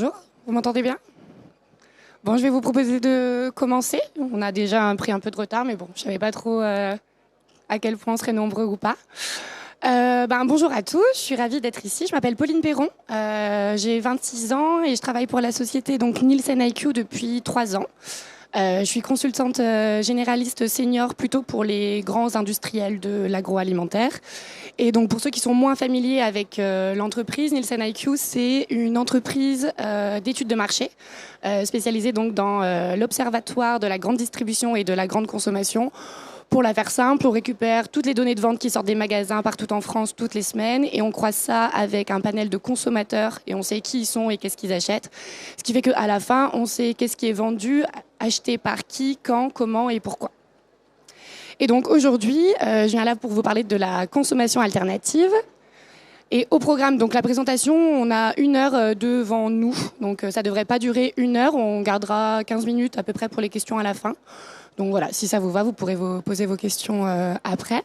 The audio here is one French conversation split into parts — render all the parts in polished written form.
Bonjour, vous m'entendez bien? Bon, je vais vous proposer de commencer. On a déjà pris un peu de retard, mais bon, je ne savais pas trop à quel point on serait nombreux ou pas. Bonjour à tous, je suis ravie d'être ici. Je m'appelle Pauline Perron, j'ai 26 ans et je travaille pour la société donc Nielsen IQ depuis 3 ans. Je suis consultante généraliste senior plutôt pour les grands industriels de l'agroalimentaire. Et donc pour ceux qui sont moins familiers avec l'entreprise, Nielsen IQ, c'est une entreprise d'études de marché spécialisée donc dans l'observatoire de la grande distribution et de la grande consommation. Pour la faire simple, on récupère toutes les données de vente qui sortent des magasins partout en France toutes les semaines et on croise ça avec un panel de consommateurs et on sait qui ils sont et qu'est-ce qu'ils achètent. Ce qui fait qu'à la fin, on sait qu'est-ce qui est vendu, acheté par qui, quand, comment et pourquoi. Et donc aujourd'hui, je viens là pour vous parler de la consommation alternative. Et au programme, donc la présentation, on a 1 heure devant nous. Donc ça ne devrait pas durer 1 heure, on gardera 15 minutes à peu près pour les questions à la fin. Donc voilà, si ça vous va, vous pourrez vous poser vos questions après.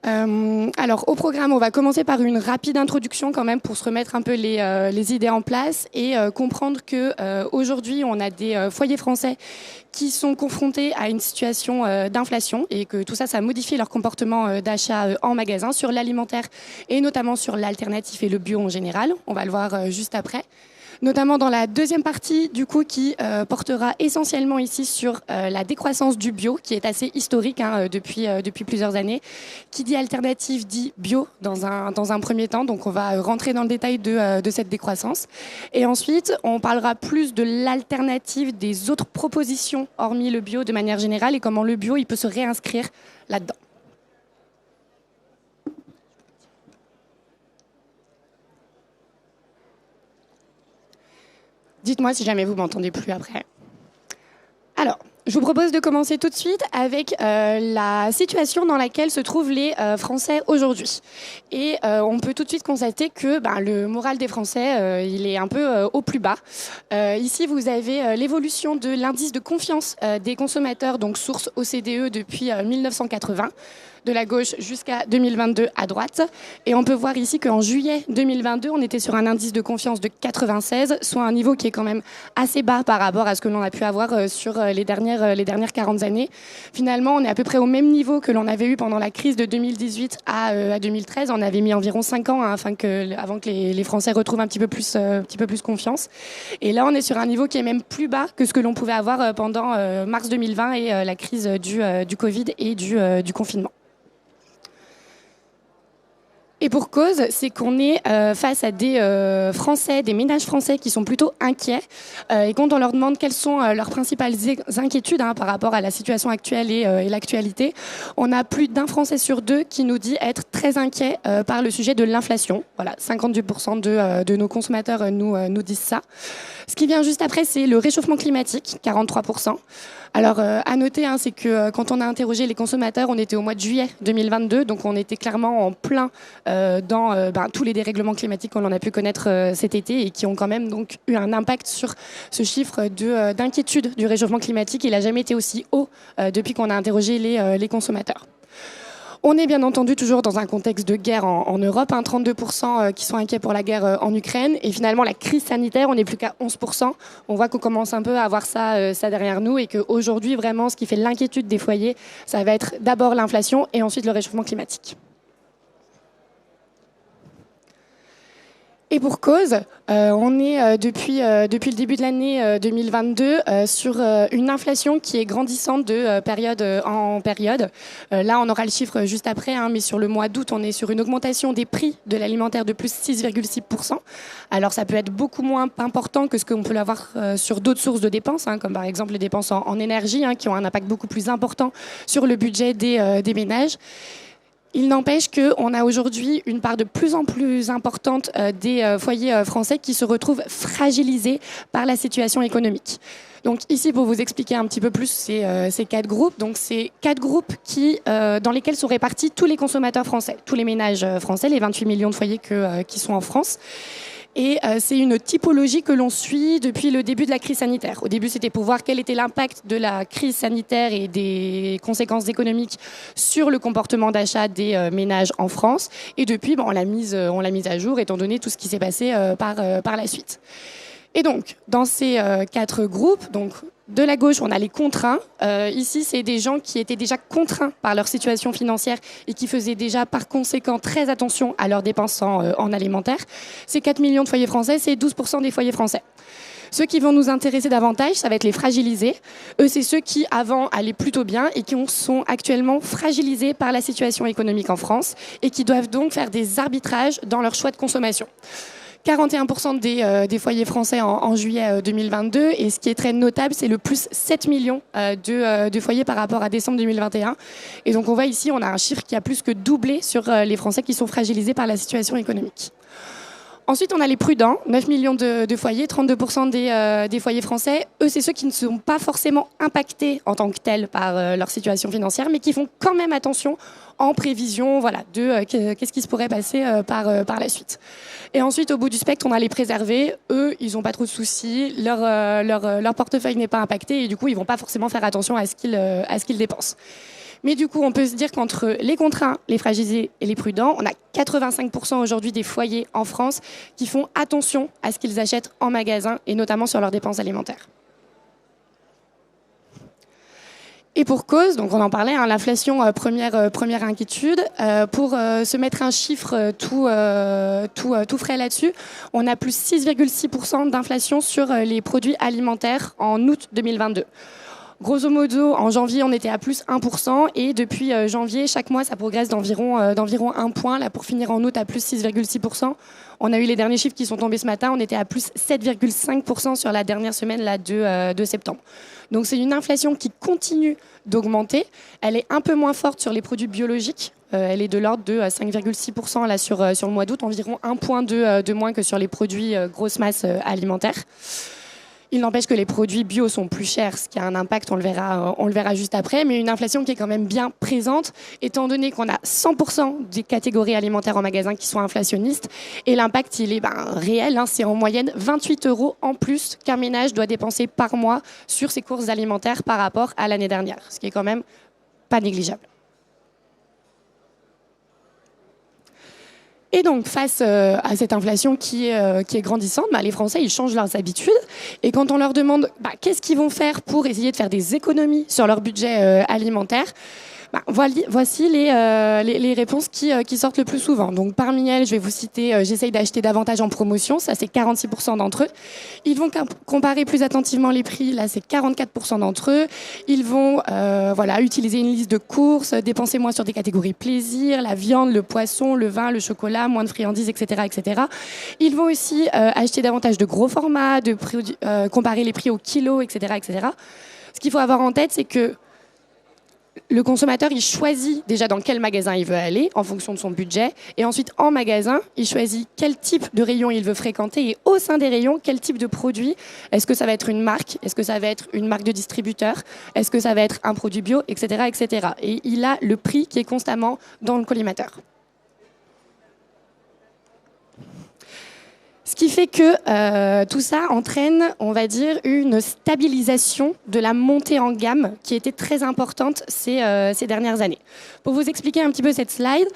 Alors au programme, on va commencer par une rapide introduction quand même pour se remettre un peu les idées en place et comprendre que aujourd'hui on a des foyers français qui sont confrontés à une situation d'inflation et que tout ça, ça modifie leur comportement d'achat en magasin sur l'alimentaire et notamment sur l'alternatif et le bio en général. On va le voir juste après. Notamment dans la deuxième partie du coup qui portera essentiellement ici sur la décroissance du bio qui est assez historique depuis plusieurs années. Qui dit alternative dit bio dans un premier temps, donc on va rentrer dans le détail de cette décroissance. Et ensuite on parlera plus de l'alternative des autres propositions hormis le bio de manière générale et comment le bio il peut se réinscrire là-dedans. Dites-moi si jamais vous m'entendez plus après. Alors, je vous propose de commencer tout de suite avec la situation dans laquelle se trouvent les Français aujourd'hui. Et on peut tout de suite constater que le moral des Français, il est un peu au plus bas. Ici, vous avez l'évolution de l'indice de confiance des consommateurs, donc source OCDE depuis 1980. De la gauche jusqu'à 2022 à droite. Et on peut voir ici qu'en juillet 2022, on était sur un indice de confiance de 96, soit un niveau qui est quand même assez bas par rapport à ce que l'on a pu avoir sur les dernières 40 années. Finalement, on est à peu près au même niveau que l'on avait eu pendant la crise de 2018 à 2013. On avait mis environ 5 ans avant que les Français retrouvent un petit peu plus confiance. Et là, on est sur un niveau qui est même plus bas que ce que l'on pouvait avoir pendant mars 2020 et la crise du Covid et du confinement. Et pour cause, c'est qu'on est face à des Français, des ménages français qui sont plutôt inquiets. Et quand on leur demande quelles sont leurs principales inquiétudes par rapport à la situation actuelle et l'actualité, on a plus d'un Français sur 2 qui nous dit être très inquiet par le sujet de l'inflation. Voilà, 58% de nos consommateurs nous disent ça. Ce qui vient juste après, c'est le réchauffement climatique, 43%. Alors, à noter, c'est que quand on a interrogé les consommateurs, on était au mois de juillet 2022, donc on était clairement en plein dans tous les dérèglements climatiques qu'on a pu connaître cet été et qui ont quand même donc eu un impact sur ce chiffre d'inquiétude du réchauffement climatique. Il n'a jamais été aussi haut depuis qu'on a interrogé les consommateurs. On est bien entendu toujours dans un contexte de guerre en Europe, 32% qui sont inquiets pour la guerre en Ukraine. Et finalement, la crise sanitaire, on n'est plus qu'à 11%. On voit qu'on commence un peu à avoir ça derrière nous et qu'aujourd'hui, vraiment, ce qui fait l'inquiétude des foyers, ça va être d'abord l'inflation et ensuite le réchauffement climatique. Et pour cause, on est depuis le début de l'année 2022 sur une inflation qui est grandissante de période en période. Là, on aura le chiffre juste après, mais sur le mois d'août, on est sur une augmentation des prix de l'alimentaire de plus 6,6%. Alors, ça peut être beaucoup moins important que ce qu'on peut l'avoir sur d'autres sources de dépenses, comme par exemple les dépenses en énergie, qui ont un impact beaucoup plus important sur le budget des ménages. Il n'empêche qu'on a aujourd'hui une part de plus en plus importante des foyers français qui se retrouvent fragilisés par la situation économique. Donc ici, pour vous expliquer un petit peu plus ces 4 groupes, donc c'est 4 groupes dans lesquels sont répartis tous les consommateurs français, tous les ménages français, les 28 millions de foyers qui sont en France. Et c'est une typologie que l'on suit depuis le début de la crise sanitaire. Au début, c'était pour voir quel était l'impact de la crise sanitaire et des conséquences économiques sur le comportement d'achat des ménages en France. Et depuis, on l'a mise à jour, étant donné tout ce qui s'est passé par la suite. Et donc, dans ces 4 groupes, donc de la gauche, on a les contraints. Ici, c'est des gens qui étaient déjà contraints par leur situation financière et qui faisaient déjà, par conséquent, très attention à leurs dépenses en alimentaire. Ces 4 millions de foyers français, c'est 12% des foyers français. Ceux qui vont nous intéresser davantage, ça va être les fragilisés. Eux, c'est ceux qui, avant, allaient plutôt bien et qui sont actuellement fragilisés par la situation économique en France et qui doivent donc faire des arbitrages dans leur choix de consommation. 41% des foyers français en juillet 2022. Et ce qui est très notable, c'est le plus 7 millions de foyers par rapport à décembre 2021. Et donc, on voit ici, on a un chiffre qui a plus que doublé sur les Français qui sont fragilisés par la situation économique. Ensuite, on a les prudents, 9 millions de foyers, 32% des foyers français. Eux, c'est ceux qui ne sont pas forcément impactés en tant que tels par leur situation financière, mais qui font quand même attention en prévision de qu'est-ce qui se pourrait passer par la suite. Et ensuite, au bout du spectre, on a les préservés. Eux, ils n'ont pas trop de soucis, leur portefeuille n'est pas impacté et du coup, ils ne vont pas forcément faire attention à ce qu'ils dépensent. Mais du coup, on peut se dire qu'entre les contraints, les fragilisés et les prudents, on a 85% aujourd'hui des foyers en France qui font attention à ce qu'ils achètent en magasin et notamment sur leurs dépenses alimentaires. Et pour cause, donc on en parlait, l'inflation, première inquiétude. Pour se mettre un chiffre tout frais là-dessus, on a plus 6,6% d'inflation sur les produits alimentaires en août 2022. Grosso modo, en janvier, on était à plus 1% et depuis janvier, chaque mois, ça progresse d'environ 1 point. Là, pour finir en août, à plus 6,6%. On a eu les derniers chiffres qui sont tombés ce matin. On était à plus 7,5% sur la dernière semaine là, de septembre. Donc, c'est une inflation qui continue d'augmenter. Elle est un peu moins forte sur les produits biologiques. Elle est de l'ordre de 5,6% là, sur le mois d'août, environ 1 point de moins que sur les produits grosse masse alimentaires. Il n'empêche que les produits bio sont plus chers, ce qui a un impact, on le verra juste après, mais une inflation qui est quand même bien présente, étant donné qu'on a 100% des catégories alimentaires en magasin qui sont inflationnistes, et l'impact, il est réel, c'est en moyenne 28 € en plus qu'un ménage doit dépenser par mois sur ses courses alimentaires par rapport à l'année dernière, ce qui est quand même pas négligeable. Et donc, face à cette inflation qui est grandissante, les Français, ils changent leurs habitudes. Et quand on leur demande qu'est-ce qu'ils vont faire pour essayer de faire des économies sur leur budget alimentaire, voici les réponses qui sortent le plus souvent. Donc, parmi elles, je vais vous citer, j'essaye d'acheter davantage en promotion, ça c'est 46% d'entre eux. Ils vont comparer plus attentivement les prix, là c'est 44% d'entre eux. Ils vont utiliser une liste de courses, dépenser moins sur des catégories plaisir, la viande, le poisson, le vin, le chocolat, moins de friandises, etc. etc. Ils vont aussi acheter davantage de gros formats, comparer les prix au kilo, etc. etc. Ce qu'il faut avoir en tête, c'est que le consommateur, il choisit déjà dans quel magasin il veut aller en fonction de son budget. Et ensuite, en magasin, il choisit quel type de rayon il veut fréquenter. Et au sein des rayons, quel type de produit. Est-ce que ça va être une marque? Est-ce que ça va être une marque de distributeur? Est-ce que ça va être un produit bio? Etc. etc. Et il a le prix qui est constamment dans le collimateur. Ce qui fait que tout ça entraîne, on va dire, une stabilisation de la montée en gamme qui était très importante ces dernières années. Pour vous expliquer un petit peu cette slide,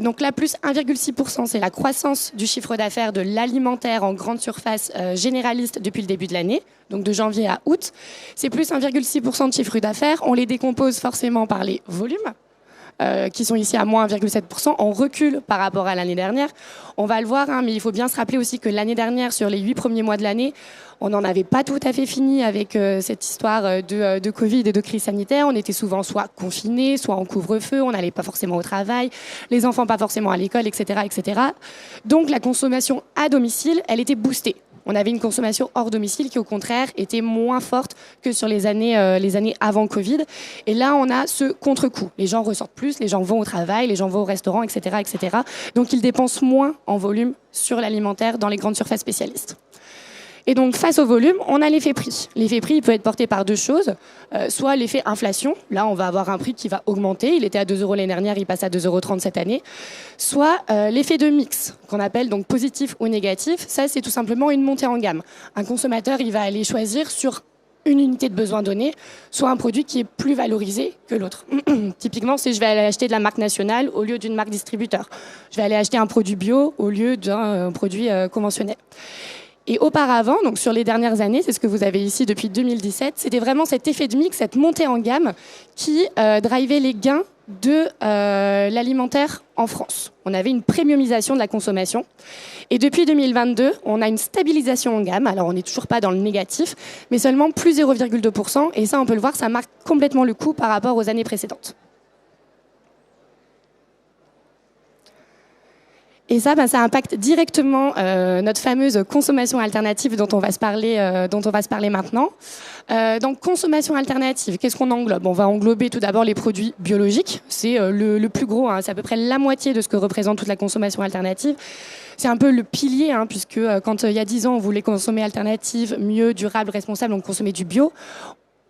donc là, plus 1,6%, c'est la croissance du chiffre d'affaires de l'alimentaire en grande surface généraliste depuis le début de l'année, donc de janvier à août. C'est plus 1,6% de chiffre d'affaires. On les décompose forcément par les volumes. Qui sont ici à moins 1,7%, on recule par rapport à l'année dernière. On va le voir, mais il faut bien se rappeler aussi que l'année dernière, sur les 8 premiers mois de l'année, on n'en avait pas tout à fait fini avec cette histoire de Covid et de crise sanitaire. On était souvent soit confinés, soit en couvre-feu, on n'allait pas forcément au travail, les enfants pas forcément à l'école, etc., etc. Donc la consommation à domicile, elle était boostée. On avait une consommation hors domicile qui, au contraire, était moins forte que sur les années avant Covid. Et là, on a ce contre-coup. Les gens ressortent plus, les gens vont au travail, les gens vont au restaurant, etc., etc. Donc, ils dépensent moins en volume sur l'alimentaire dans les grandes surfaces spécialistes. Et donc, face au volume, on a l'effet prix. L'effet prix, il peut être porté par deux choses. Soit l'effet inflation. Là, on va avoir un prix qui va augmenter. Il était à 2 € l'année dernière, il passe à 2,30 € cette année. Soit l'effet de mix, qu'on appelle donc positif ou négatif. Ça, c'est tout simplement une montée en gamme. Un consommateur, il va aller choisir sur une unité de besoin donnée, soit un produit qui est plus valorisé que l'autre. Typiquement, si je vais aller acheter de la marque nationale au lieu d'une marque distributeur. Je vais aller acheter un produit bio au lieu d'un produit conventionnel. Et auparavant, donc sur les dernières années, c'est ce que vous avez ici depuis 2017, c'était vraiment cet effet de mix, cette montée en gamme qui drivait les gains de l'alimentaire en France. On avait une premiumisation de la consommation. Et depuis 2022, on a une stabilisation en gamme. Alors, on n'est toujours pas dans le négatif, mais seulement plus 0,2%. Et ça, on peut le voir, ça marque complètement le coup par rapport aux années précédentes. Et ça, ça impacte directement notre fameuse consommation alternative dont on va se parler maintenant. Donc, consommation alternative, qu'est-ce qu'on englobe? On va englober tout d'abord les produits biologiques. C'est le plus gros, c'est à peu près la moitié de ce que représente toute la consommation alternative. C'est un peu le pilier, puisque quand il y a 10 ans, on voulait consommer alternative, mieux, durable, responsable, on consommait du bio.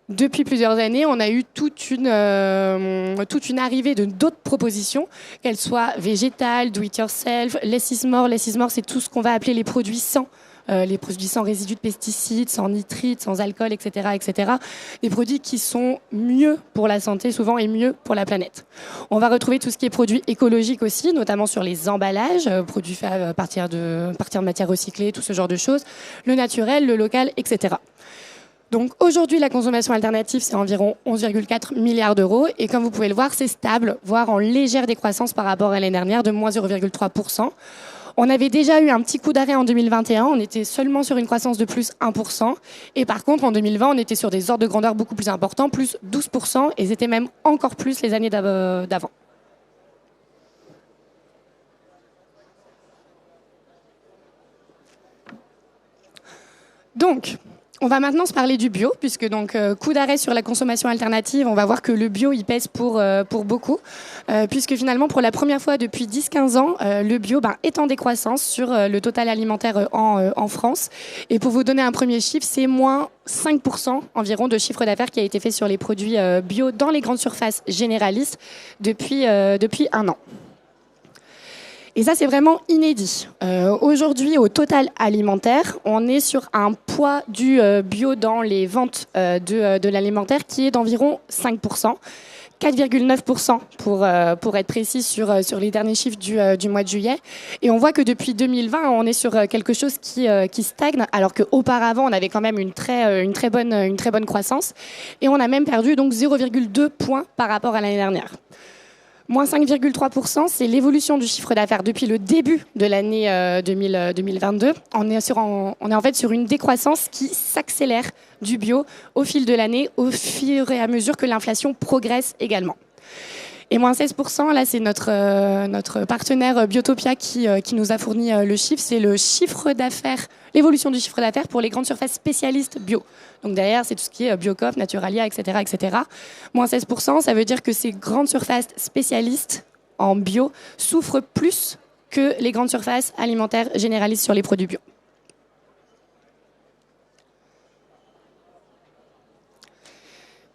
Depuis plusieurs années, on a eu toute une arrivée de d'autres propositions, qu'elles soient végétales, do it yourself, less is more. Less is more, c'est tout ce qu'on va appeler les produits sans résidus de pesticides, sans nitrites, sans alcool, etc., etc. Des produits qui sont mieux pour la santé souvent et mieux pour la planète. On va retrouver tout ce qui est produits écologiques aussi, notamment sur les emballages, produits faits à partir de matières recyclées, tout ce genre de choses, le naturel, le local, etc. Donc aujourd'hui, la consommation alternative, c'est environ 11,4 milliards d'euros. Et comme vous pouvez le voir, c'est stable, voire en légère décroissance par rapport à l'année dernière, de moins 0,3%. On avait déjà eu un petit coup d'arrêt en 2021. On était seulement sur une croissance de plus 1%. Et par contre, en 2020, on était sur des ordres de grandeur beaucoup plus importants, plus 12%. Et c'était même encore plus les années d'avant. Donc, on va maintenant se parler du bio, puisque donc coup d'arrêt sur la consommation alternative, on va voir que le bio il pèse pour beaucoup, puisque finalement pour la première fois depuis 10-15 ans, le bio est en décroissance sur le total alimentaire en France. Et pour vous donner un premier chiffre, c'est moins 5% environ de chiffre d'affaires qui a été fait sur les produits bio dans les grandes surfaces généralistes depuis un an. Et ça, c'est vraiment inédit. Aujourd'hui, au total alimentaire, on est sur un poids du bio dans les ventes de l'alimentaire qui est d'environ 5%. 4,9% pour être précis sur les derniers chiffres du mois de juillet. Et on voit que depuis 2020, on est sur quelque chose qui stagne, alors qu'auparavant, on avait quand même une très bonne croissance. Et on a même perdu donc 0,2 points par rapport à l'année dernière. Moins 5,3%, c'est l'évolution du chiffre d'affaires depuis le début de l'année 2022. On est en fait sur une décroissance qui s'accélère du bio au fil de l'année, au fur et à mesure que l'inflation progresse également. Et moins 16%, là, c'est notre partenaire Biotopia qui nous a fourni le chiffre. C'est le chiffre d'affaires, l'évolution du chiffre d'affaires pour les grandes surfaces spécialistes bio. Donc derrière, c'est tout ce qui est Biocoop, Naturalia, etc., etc. Moins 16%, ça veut dire que ces grandes surfaces spécialistes en bio souffrent plus que les grandes surfaces alimentaires généralistes sur les produits bio.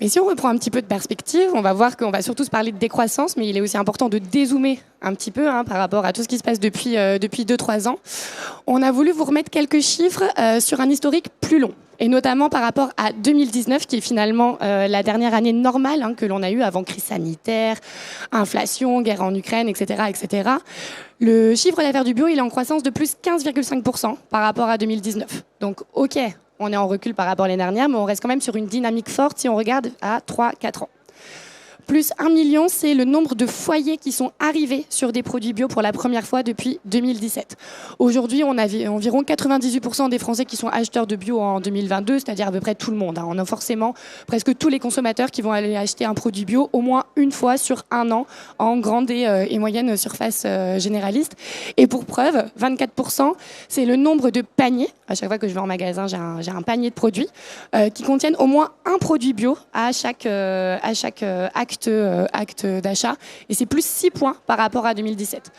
Mais si on reprend un petit peu de perspective, on va voir qu'on va surtout se parler de décroissance, mais il est aussi important de dézoomer un petit peu par rapport à tout ce qui se passe depuis 2-3 ans. On a voulu vous remettre quelques chiffres sur un historique plus long, et notamment par rapport à 2019, qui est finalement la dernière année normale que l'on a eue avant crise sanitaire, inflation, guerre en Ukraine, etc., etc. Le chiffre d'affaires du bio, il est en croissance de plus 15,5% par rapport à 2019. Donc, OK. On est en recul par rapport à l'année dernière, mais on reste quand même sur une dynamique forte si on regarde à 3-4 ans. Plus 1 million, c'est le nombre de foyers qui sont arrivés sur des produits bio pour la première fois depuis 2017. Aujourd'hui, on avait environ 98% des Français qui sont acheteurs de bio en 2022, c'est-à-dire à peu près tout le monde. On a forcément presque tous les consommateurs qui vont aller acheter un produit bio au moins une fois sur un an en grande et moyenne surface généraliste. Et pour preuve, 24%, c'est le nombre de paniers. À chaque fois que je vais en magasin, j'ai un panier de produits qui contiennent au moins un produit bio à chaque acte d'achat, et c'est plus 6 points par rapport à 2017.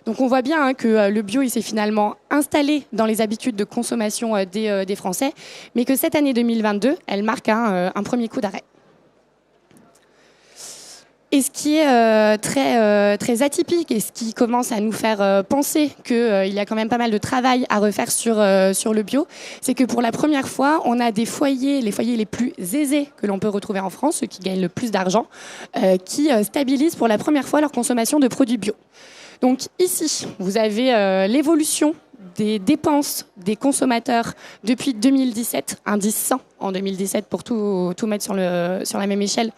Donc on voit bien que le bio il s'est finalement installé dans les habitudes de consommation des Français, mais que cette année 2022, elle marque un premier coup d'arrêt. Et ce qui est très atypique et ce qui commence à nous faire penser qu'il y a quand même pas mal de travail à refaire sur le bio, c'est que pour la première fois, on a des foyers, les foyers les plus aisés que l'on peut retrouver en France, ceux qui gagnent le plus d'argent, qui stabilisent pour la première fois leur consommation de produits bio. Donc ici, vous avez l'évolution des dépenses des consommateurs depuis 2017, indice 100 en 2017 pour tout mettre sur la même échelle.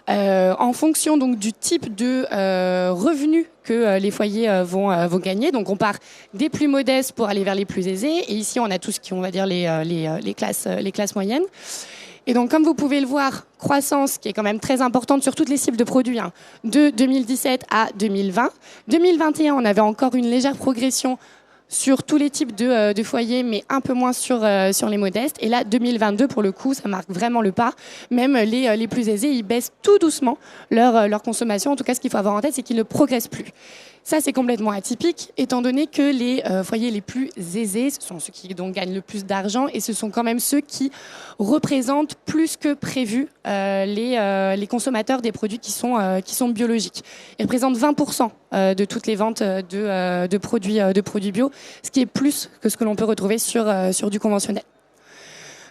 En fonction donc du type de revenus que les foyers vont gagner. Donc on part des plus modestes pour aller vers les plus aisés. Et ici, on a tout ce qui, on va dire, les classes moyennes. Et donc, comme vous pouvez le voir, croissance qui est quand même très importante sur toutes les cibles de produits, hein, de 2017 à 2020. 2021, on avait encore une légère progression sur tous les types de foyers, mais un peu moins sur les modestes. Et là, 2022, pour le coup, ça marque vraiment le pas. Même les plus aisés, ils baissent tout doucement leur consommation. En tout cas, ce qu'il faut avoir en tête, c'est qu'ils ne progressent plus. Ça, c'est complètement atypique, étant donné que les foyers les plus aisés, ce sont ceux qui donc gagnent le plus d'argent, et ce sont quand même ceux qui représentent plus que prévu les consommateurs des produits qui sont biologiques. Ils représentent 20% de toutes les ventes de produits bio, ce qui est plus que ce que l'on peut retrouver sur du conventionnel.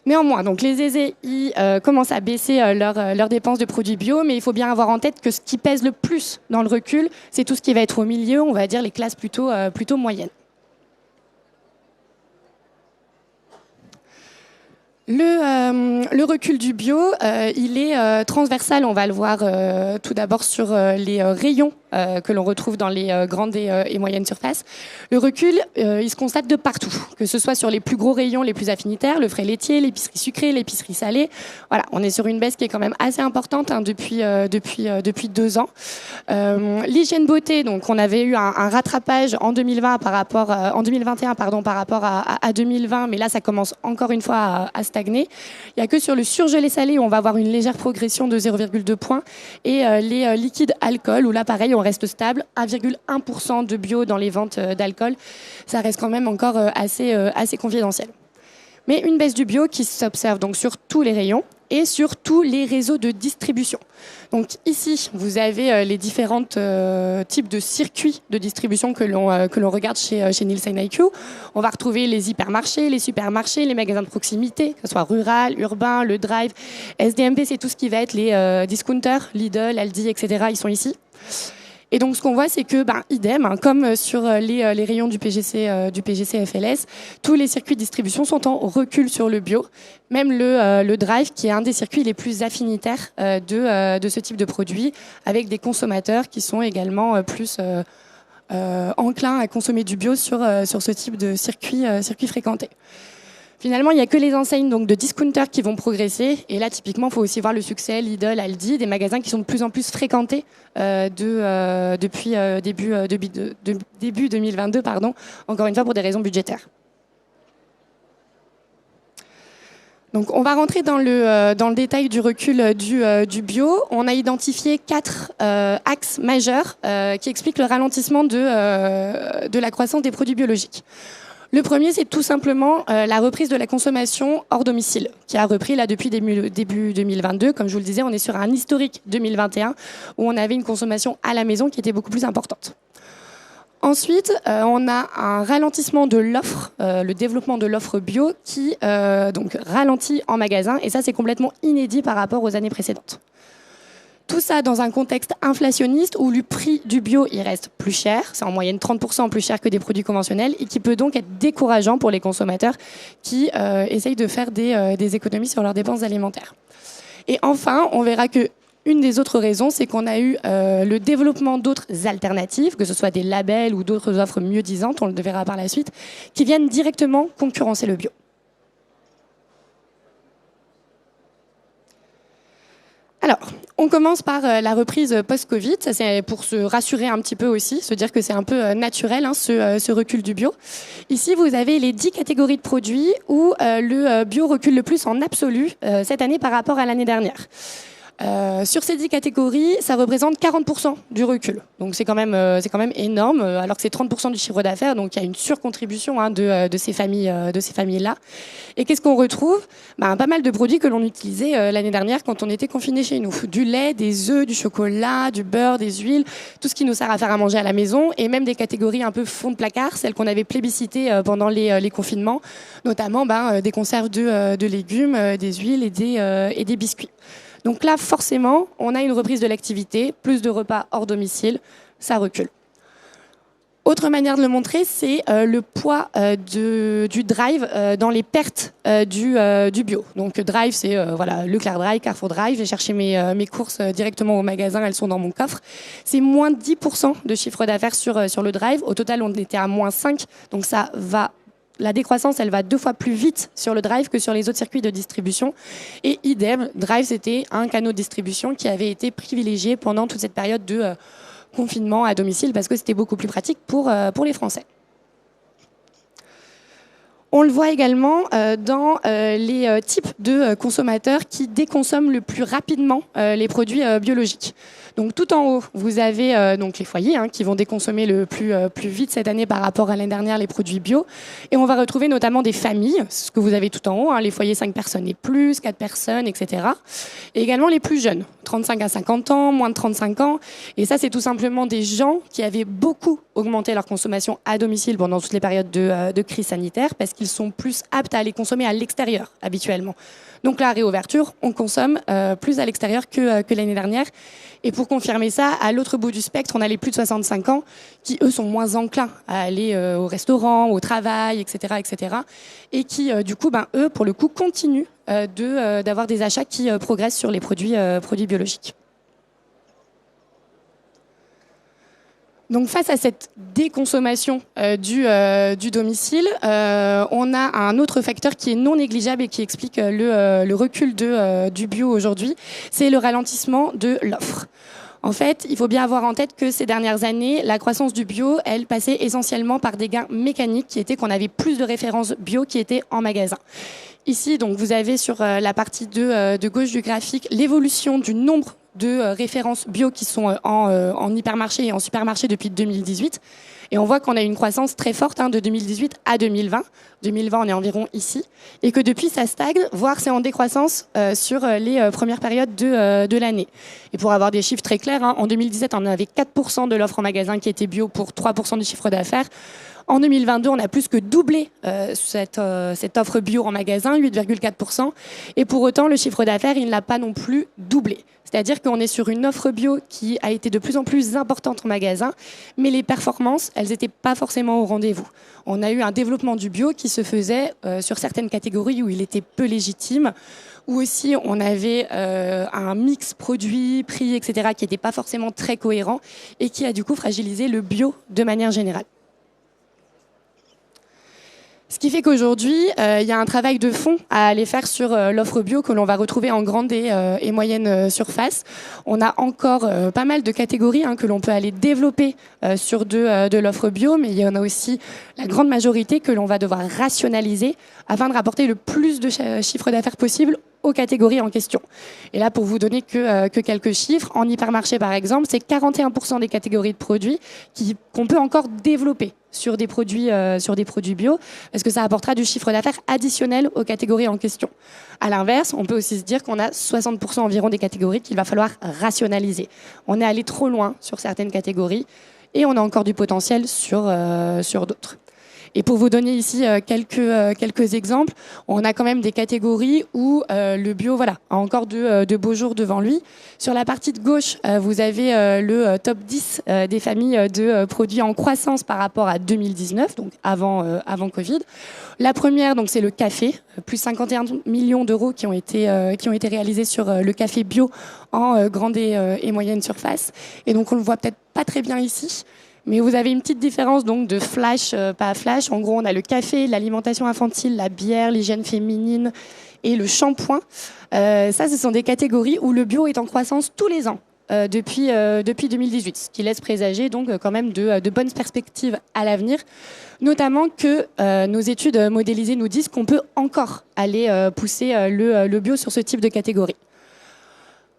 Néanmoins, donc les aisés, ils commencent à baisser leurs dépenses de produits bio, mais il faut bien avoir en tête que ce qui pèse le plus dans le recul, c'est tout ce qui va être au milieu, on va dire les classes plutôt moyennes. Le recul du bio, il est transversal, on va le voir tout d'abord sur les rayons que l'on retrouve dans les grandes et moyennes surfaces. Le recul, il se constate de partout, que ce soit sur les plus gros rayons, les plus affinitaires, le frais laitier, l'épicerie sucrée, l'épicerie salée. Voilà, on est sur une baisse qui est quand même assez importante hein, depuis 2 ans. L'hygiène beauté, donc on avait eu un rattrapage en 2021 par rapport à 2020, mais là ça commence encore une fois à stagner. Il n'y a que sur le surgelé salé où on va avoir une légère progression de 0,2 points et les liquides alcool où là pareil on reste stable, 1,1% de bio dans les ventes d'alcool. Ça reste quand même encore assez confidentiel. Mais une baisse du bio qui s'observe donc sur tous les rayons et sur tous les réseaux de distribution. Donc ici, vous avez les différents types de circuits de distribution que l'on regarde chez Nielsen IQ. On va retrouver les hypermarchés, les supermarchés, les magasins de proximité, que ce soit rural, urbain, le drive. SDMP, c'est tout ce qui va être les discounters, Lidl, Aldi, etc. Ils sont ici. Et donc, ce qu'on voit, c'est que, idem, hein, comme sur les rayons du PGC FLS, tous les circuits de distribution sont en recul sur le bio. Même le drive, qui est un des circuits les plus affinitaires de ce type de produit, avec des consommateurs qui sont également plus enclins à consommer du bio sur ce type de circuit fréquenté. Finalement, il n'y a que les enseignes donc, de discounters qui vont progresser. Et là, typiquement, il faut aussi voir le succès Lidl, Aldi, des magasins qui sont de plus en plus fréquentés depuis début 2022, encore une fois pour des raisons budgétaires. Donc, on va rentrer dans le détail du recul du bio. On a identifié 4 axes majeurs qui expliquent le ralentissement de la croissance des produits biologiques. Le premier, c'est tout simplement la reprise de la consommation hors domicile, qui a repris là depuis début 2022. Comme je vous le disais, on est sur un historique 2021 où on avait une consommation à la maison qui était beaucoup plus importante. Ensuite, on a un ralentissement de l'offre, le développement de l'offre bio qui donc ralentit en magasin, et ça c'est complètement inédit par rapport aux années précédentes. Tout ça dans un contexte inflationniste où le prix du bio il reste plus cher, c'est en moyenne 30% plus cher que des produits conventionnels et qui peut donc être décourageant pour les consommateurs qui essayent de faire des économies sur leurs dépenses alimentaires. Et enfin, on verra que une des autres raisons, c'est qu'on a eu le développement d'autres alternatives, que ce soit des labels ou d'autres offres mieux disantes, on le verra par la suite, qui viennent directement concurrencer le bio. Alors, on commence par la reprise post-Covid. Ça, c'est pour se rassurer un petit peu aussi, se dire que c'est un peu naturel, hein, ce recul du bio. Ici, vous avez les 10 catégories de produits où le bio recule le plus en absolu cette année par rapport à l'année dernière. Sur ces 10 catégories, ça représente 40% du recul. Donc c'est quand même énorme, alors que c'est 30% du chiffre d'affaires. Donc il y a une surcontribution hein, de ces familles-là. Et qu'est-ce qu'on retrouve ? Pas mal de produits que l'on utilisait l'année dernière quand on était confinés chez nous. Du lait, des œufs, du chocolat, du beurre, des huiles, tout ce qui nous sert à faire à manger à la maison, et même des catégories un peu fond de placard, celles qu'on avait plébiscitées pendant les confinements, notamment des conserves de légumes, des huiles et des biscuits. Donc là, forcément, on a une reprise de l'activité, plus de repas hors domicile, ça recule. Autre manière de le montrer, c'est le poids du drive dans les pertes du bio. Donc drive, c'est voilà, Leclerc Drive, Carrefour Drive. J'ai cherché mes courses directement au magasin, elles sont dans mon coffre. C'est moins 10% de chiffre d'affaires sur le drive. Au total, on était à moins 5, donc ça va. La décroissance, elle va 2 fois plus vite sur le drive que sur les autres circuits de distribution. Et idem, drive, c'était un canal de distribution qui avait été privilégié pendant toute cette période de confinement à domicile parce que c'était beaucoup plus pratique pour les Français. On le voit également dans les types de consommateurs qui déconsomment le plus rapidement les produits biologiques. Donc tout en haut, vous avez donc les foyers qui vont déconsommer le plus vite cette année par rapport à l'année dernière les produits bio. Et on va retrouver notamment des familles, ce que vous avez tout en haut, les foyers 5 personnes et plus, 4 personnes, etc. Et également les plus jeunes, 35 à 50 ans, moins de 35 ans. Et ça, c'est tout simplement des gens qui avaient beaucoup augmenté leur consommation à domicile pendant toutes les périodes de crise sanitaire parce qu'ils sont plus aptes à aller consommer à l'extérieur habituellement. Donc la réouverture, on consomme plus à l'extérieur que l'année dernière. Et pour confirmer ça, à l'autre bout du spectre, on a les plus de 65 ans qui, eux, sont moins enclins à aller au restaurant, au travail, etc., etc. Et qui, du coup, eux, pour le coup, continuent d'avoir des achats qui progressent sur les produits biologiques. Donc face à cette déconsommation du domicile, on a un autre facteur qui est non négligeable et qui explique le recul du bio aujourd'hui, c'est le ralentissement de l'offre. En fait, il faut bien avoir en tête que ces dernières années, la croissance du bio, elle passait essentiellement par des gains mécaniques qui étaient qu'on avait plus de références bio qui étaient en magasin. Ici, donc, vous avez sur la partie de gauche du graphique l'évolution du nombre de références bio qui sont en hypermarché et en supermarché depuis 2018. Et on voit qu'on a une croissance très forte de 2018 à 2020. 2020, on est environ ici. Et que depuis, ça stagne, voire c'est en décroissance sur les premières périodes de l'année. Et pour avoir des chiffres très clairs, en 2017, on avait 4% de l'offre en magasin qui était bio pour 3% du chiffre d'affaires. En 2022, on a plus que doublé cette offre bio en magasin, 8,4%. Et pour autant, le chiffre d'affaires, il n'a pas non plus doublé. C'est-à-dire qu'on est sur une offre bio qui a été de plus en plus importante en magasin, mais les performances, elles n'étaient pas forcément au rendez-vous. On a eu un développement du bio qui se faisait sur certaines catégories où il était peu légitime, où aussi on avait un mix produit, prix, etc., qui n'était pas forcément très cohérent et qui a du coup fragilisé le bio de manière générale. Ce qui fait qu'aujourd'hui, il y a un travail de fond à aller faire sur l'offre bio que l'on va retrouver en grande et moyenne surface. On a encore pas mal de catégories que l'on peut aller développer sur de l'offre bio, mais il y en a aussi la grande majorité que l'on va devoir rationaliser afin de rapporter le plus de chiffre d'affaires possible aux catégories en question. Et là, pour vous donner que quelques chiffres, en hypermarché par exemple, c'est 41% des catégories de produits qu'on peut encore développer sur des produits bio, parce que ça apportera du chiffre d'affaires additionnel aux catégories en question. À l'inverse, on peut aussi se dire qu'on a 60% environ des catégories qu'il va falloir rationaliser. On est allé trop loin sur certaines catégories et on a encore du potentiel sur d'autres. Et pour vous donner ici quelques exemples, on a quand même des catégories où le bio a encore de beaux jours devant lui. Sur la partie de gauche, vous avez le top 10 des familles de produits en croissance par rapport à 2019, donc avant Covid. La première, donc, c'est le café, plus 51 millions d'euros qui ont été réalisés sur le café bio en grande et moyenne surface. Et donc on le voit peut-être pas très bien ici. Mais vous avez une petite différence donc de flash, pas flash. En gros, on a le café, l'alimentation infantile, la bière, l'hygiène féminine et le shampoing. Ça, ce sont des catégories où le bio est en croissance tous les ans depuis 2018, ce qui laisse présager donc quand même de bonnes perspectives à l'avenir. Notamment que nos études modélisées nous disent qu'on peut encore aller pousser le bio sur ce type de catégorie.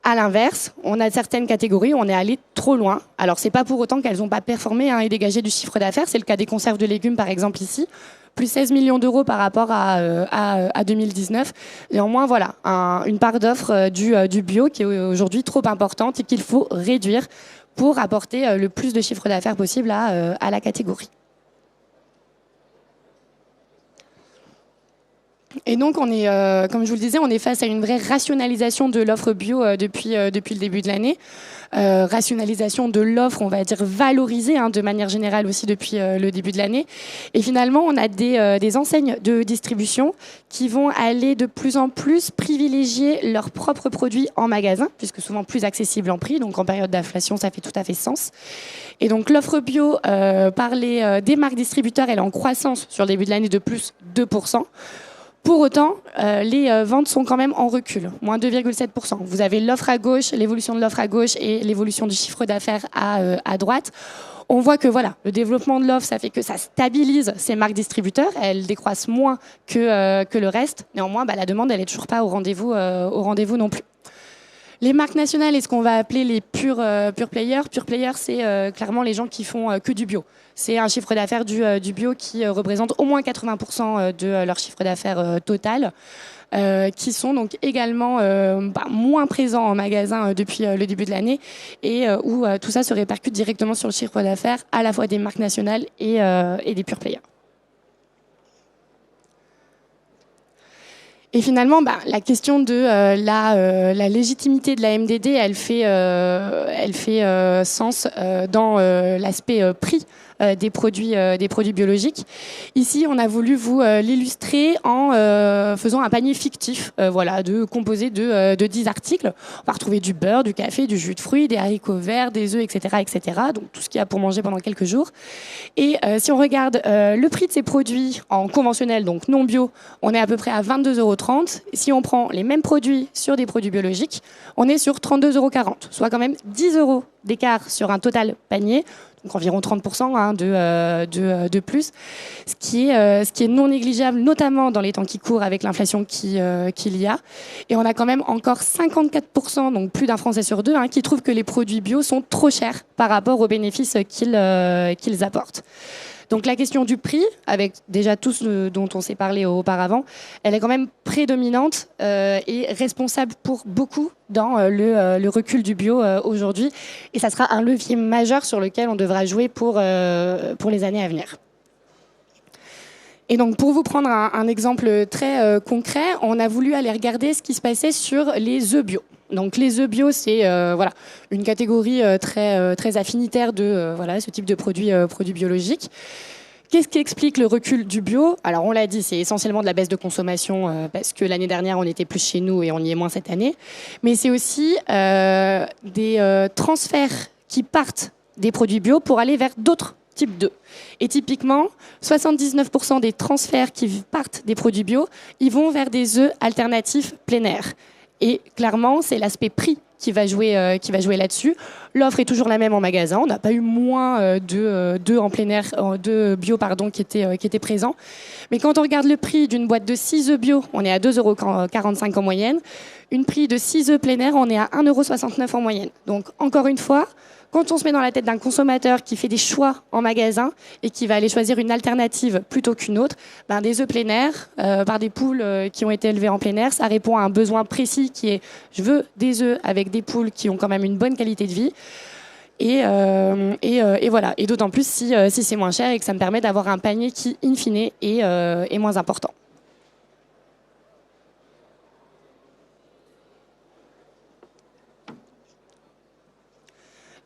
À l'inverse, on a certaines catégories où on est allé trop loin. Alors, c'est pas pour autant qu'elles n'ont pas performé et dégagé du chiffre d'affaires. C'est le cas des conserves de légumes, par exemple, ici. Plus 16 millions d'euros par rapport à 2019. Néanmoins, voilà, une part d'offre du bio qui est aujourd'hui trop importante et qu'il faut réduire pour apporter le plus de chiffre d'affaires possible à la catégorie. Et donc, on est, comme je vous le disais, on est face à une vraie rationalisation de l'offre bio depuis le début de l'année. Rationalisation de l'offre, on va dire valorisée de manière générale aussi depuis le début de l'année. Et finalement, on a des enseignes de distribution qui vont aller de plus en plus privilégier leurs propres produits en magasin, puisque souvent plus accessibles en prix. Donc, en période d'inflation, ça fait tout à fait sens. Et donc, l'offre bio par des marques distributeurs, elle est en croissance sur le début de l'année de plus 2%. Pour autant, les ventes sont quand même en recul, moins 2,7%. Vous avez l'offre à gauche, l'évolution de l'offre à gauche et l'évolution du chiffre d'affaires à droite. On voit que voilà, le développement de l'offre, ça fait que ça stabilise ces marques distributeurs. Elles décroissent moins que le reste. Néanmoins, la demande, elle n'est toujours pas au rendez-vous non plus. Les marques nationales et ce qu'on va appeler les pure players. Pure players, c'est clairement les gens qui font que du bio. C'est un chiffre d'affaires du bio qui représente au moins 80% de leur chiffre d'affaires total, qui sont donc également moins présents en magasin depuis le début de l'année et où tout ça se répercute directement sur le chiffre d'affaires à la fois des marques nationales et des pure players. Et finalement, la question de la légitimité de la MDD, elle fait sens dans l'aspect prix des produits biologiques. Ici, on a voulu vous l'illustrer en faisant un panier fictif, composé de 10 articles. On va retrouver du beurre, du café, du jus de fruits, des haricots verts, des œufs, etc., etc. Donc tout ce qu'il y a pour manger pendant quelques jours. Et si on regarde le prix de ces produits en conventionnel, donc non bio, on est à peu près à 22,30 €. Si on prend les mêmes produits sur des produits biologiques, on est sur 32,40 €, soit quand même 10 € d'écart sur un total panier, donc environ 30% de plus, ce qui est non négligeable, notamment dans les temps qui courent avec l'inflation qu'il y a. Et on a quand même encore 54%, donc plus d'un Français sur deux, qui trouvent que les produits bio sont trop chers par rapport aux bénéfices qu'ils apportent. Donc la question du prix, avec déjà tout ce dont on s'est parlé auparavant, elle est quand même prédominante et responsable pour beaucoup dans le recul du bio aujourd'hui. Et ça sera un levier majeur sur lequel on devra jouer pour les années à venir. Et donc, pour vous prendre un exemple très concret, on a voulu aller regarder ce qui se passait sur les œufs bio. Donc, les œufs bio, c'est une catégorie très affinitaire de ce type de produits biologiques. Qu'est-ce qui explique le recul du bio? Alors, on l'a dit, c'est essentiellement de la baisse de consommation parce que l'année dernière, on était plus chez nous et on y est moins cette année. Mais c'est aussi des transferts qui partent des produits bio pour aller vers d'autres type 2. Et typiquement, 79% des transferts qui partent des produits bio, ils vont vers des œufs alternatifs plein air. Et clairement, c'est l'aspect prix qui va jouer là-dessus. L'offre est toujours la même en magasin. On n'a pas eu moins d'œufs en plein air, de bio qui étaient présents. Mais quand on regarde le prix d'une boîte de 6 œufs bio, on est à 2,45 € en moyenne. Une prix de 6 œufs plein air, on est à 1,69 € en moyenne. Donc encore une fois, quand on se met dans la tête d'un consommateur qui fait des choix en magasin et qui va aller choisir une alternative plutôt qu'une autre, des œufs plein air par des poules qui ont été élevées en plein air, ça répond à un besoin précis qui est je veux des œufs avec des poules qui ont quand même une bonne qualité de vie. Et voilà. Et d'autant plus si c'est moins cher et que ça me permet d'avoir un panier qui, in fine, est moins important.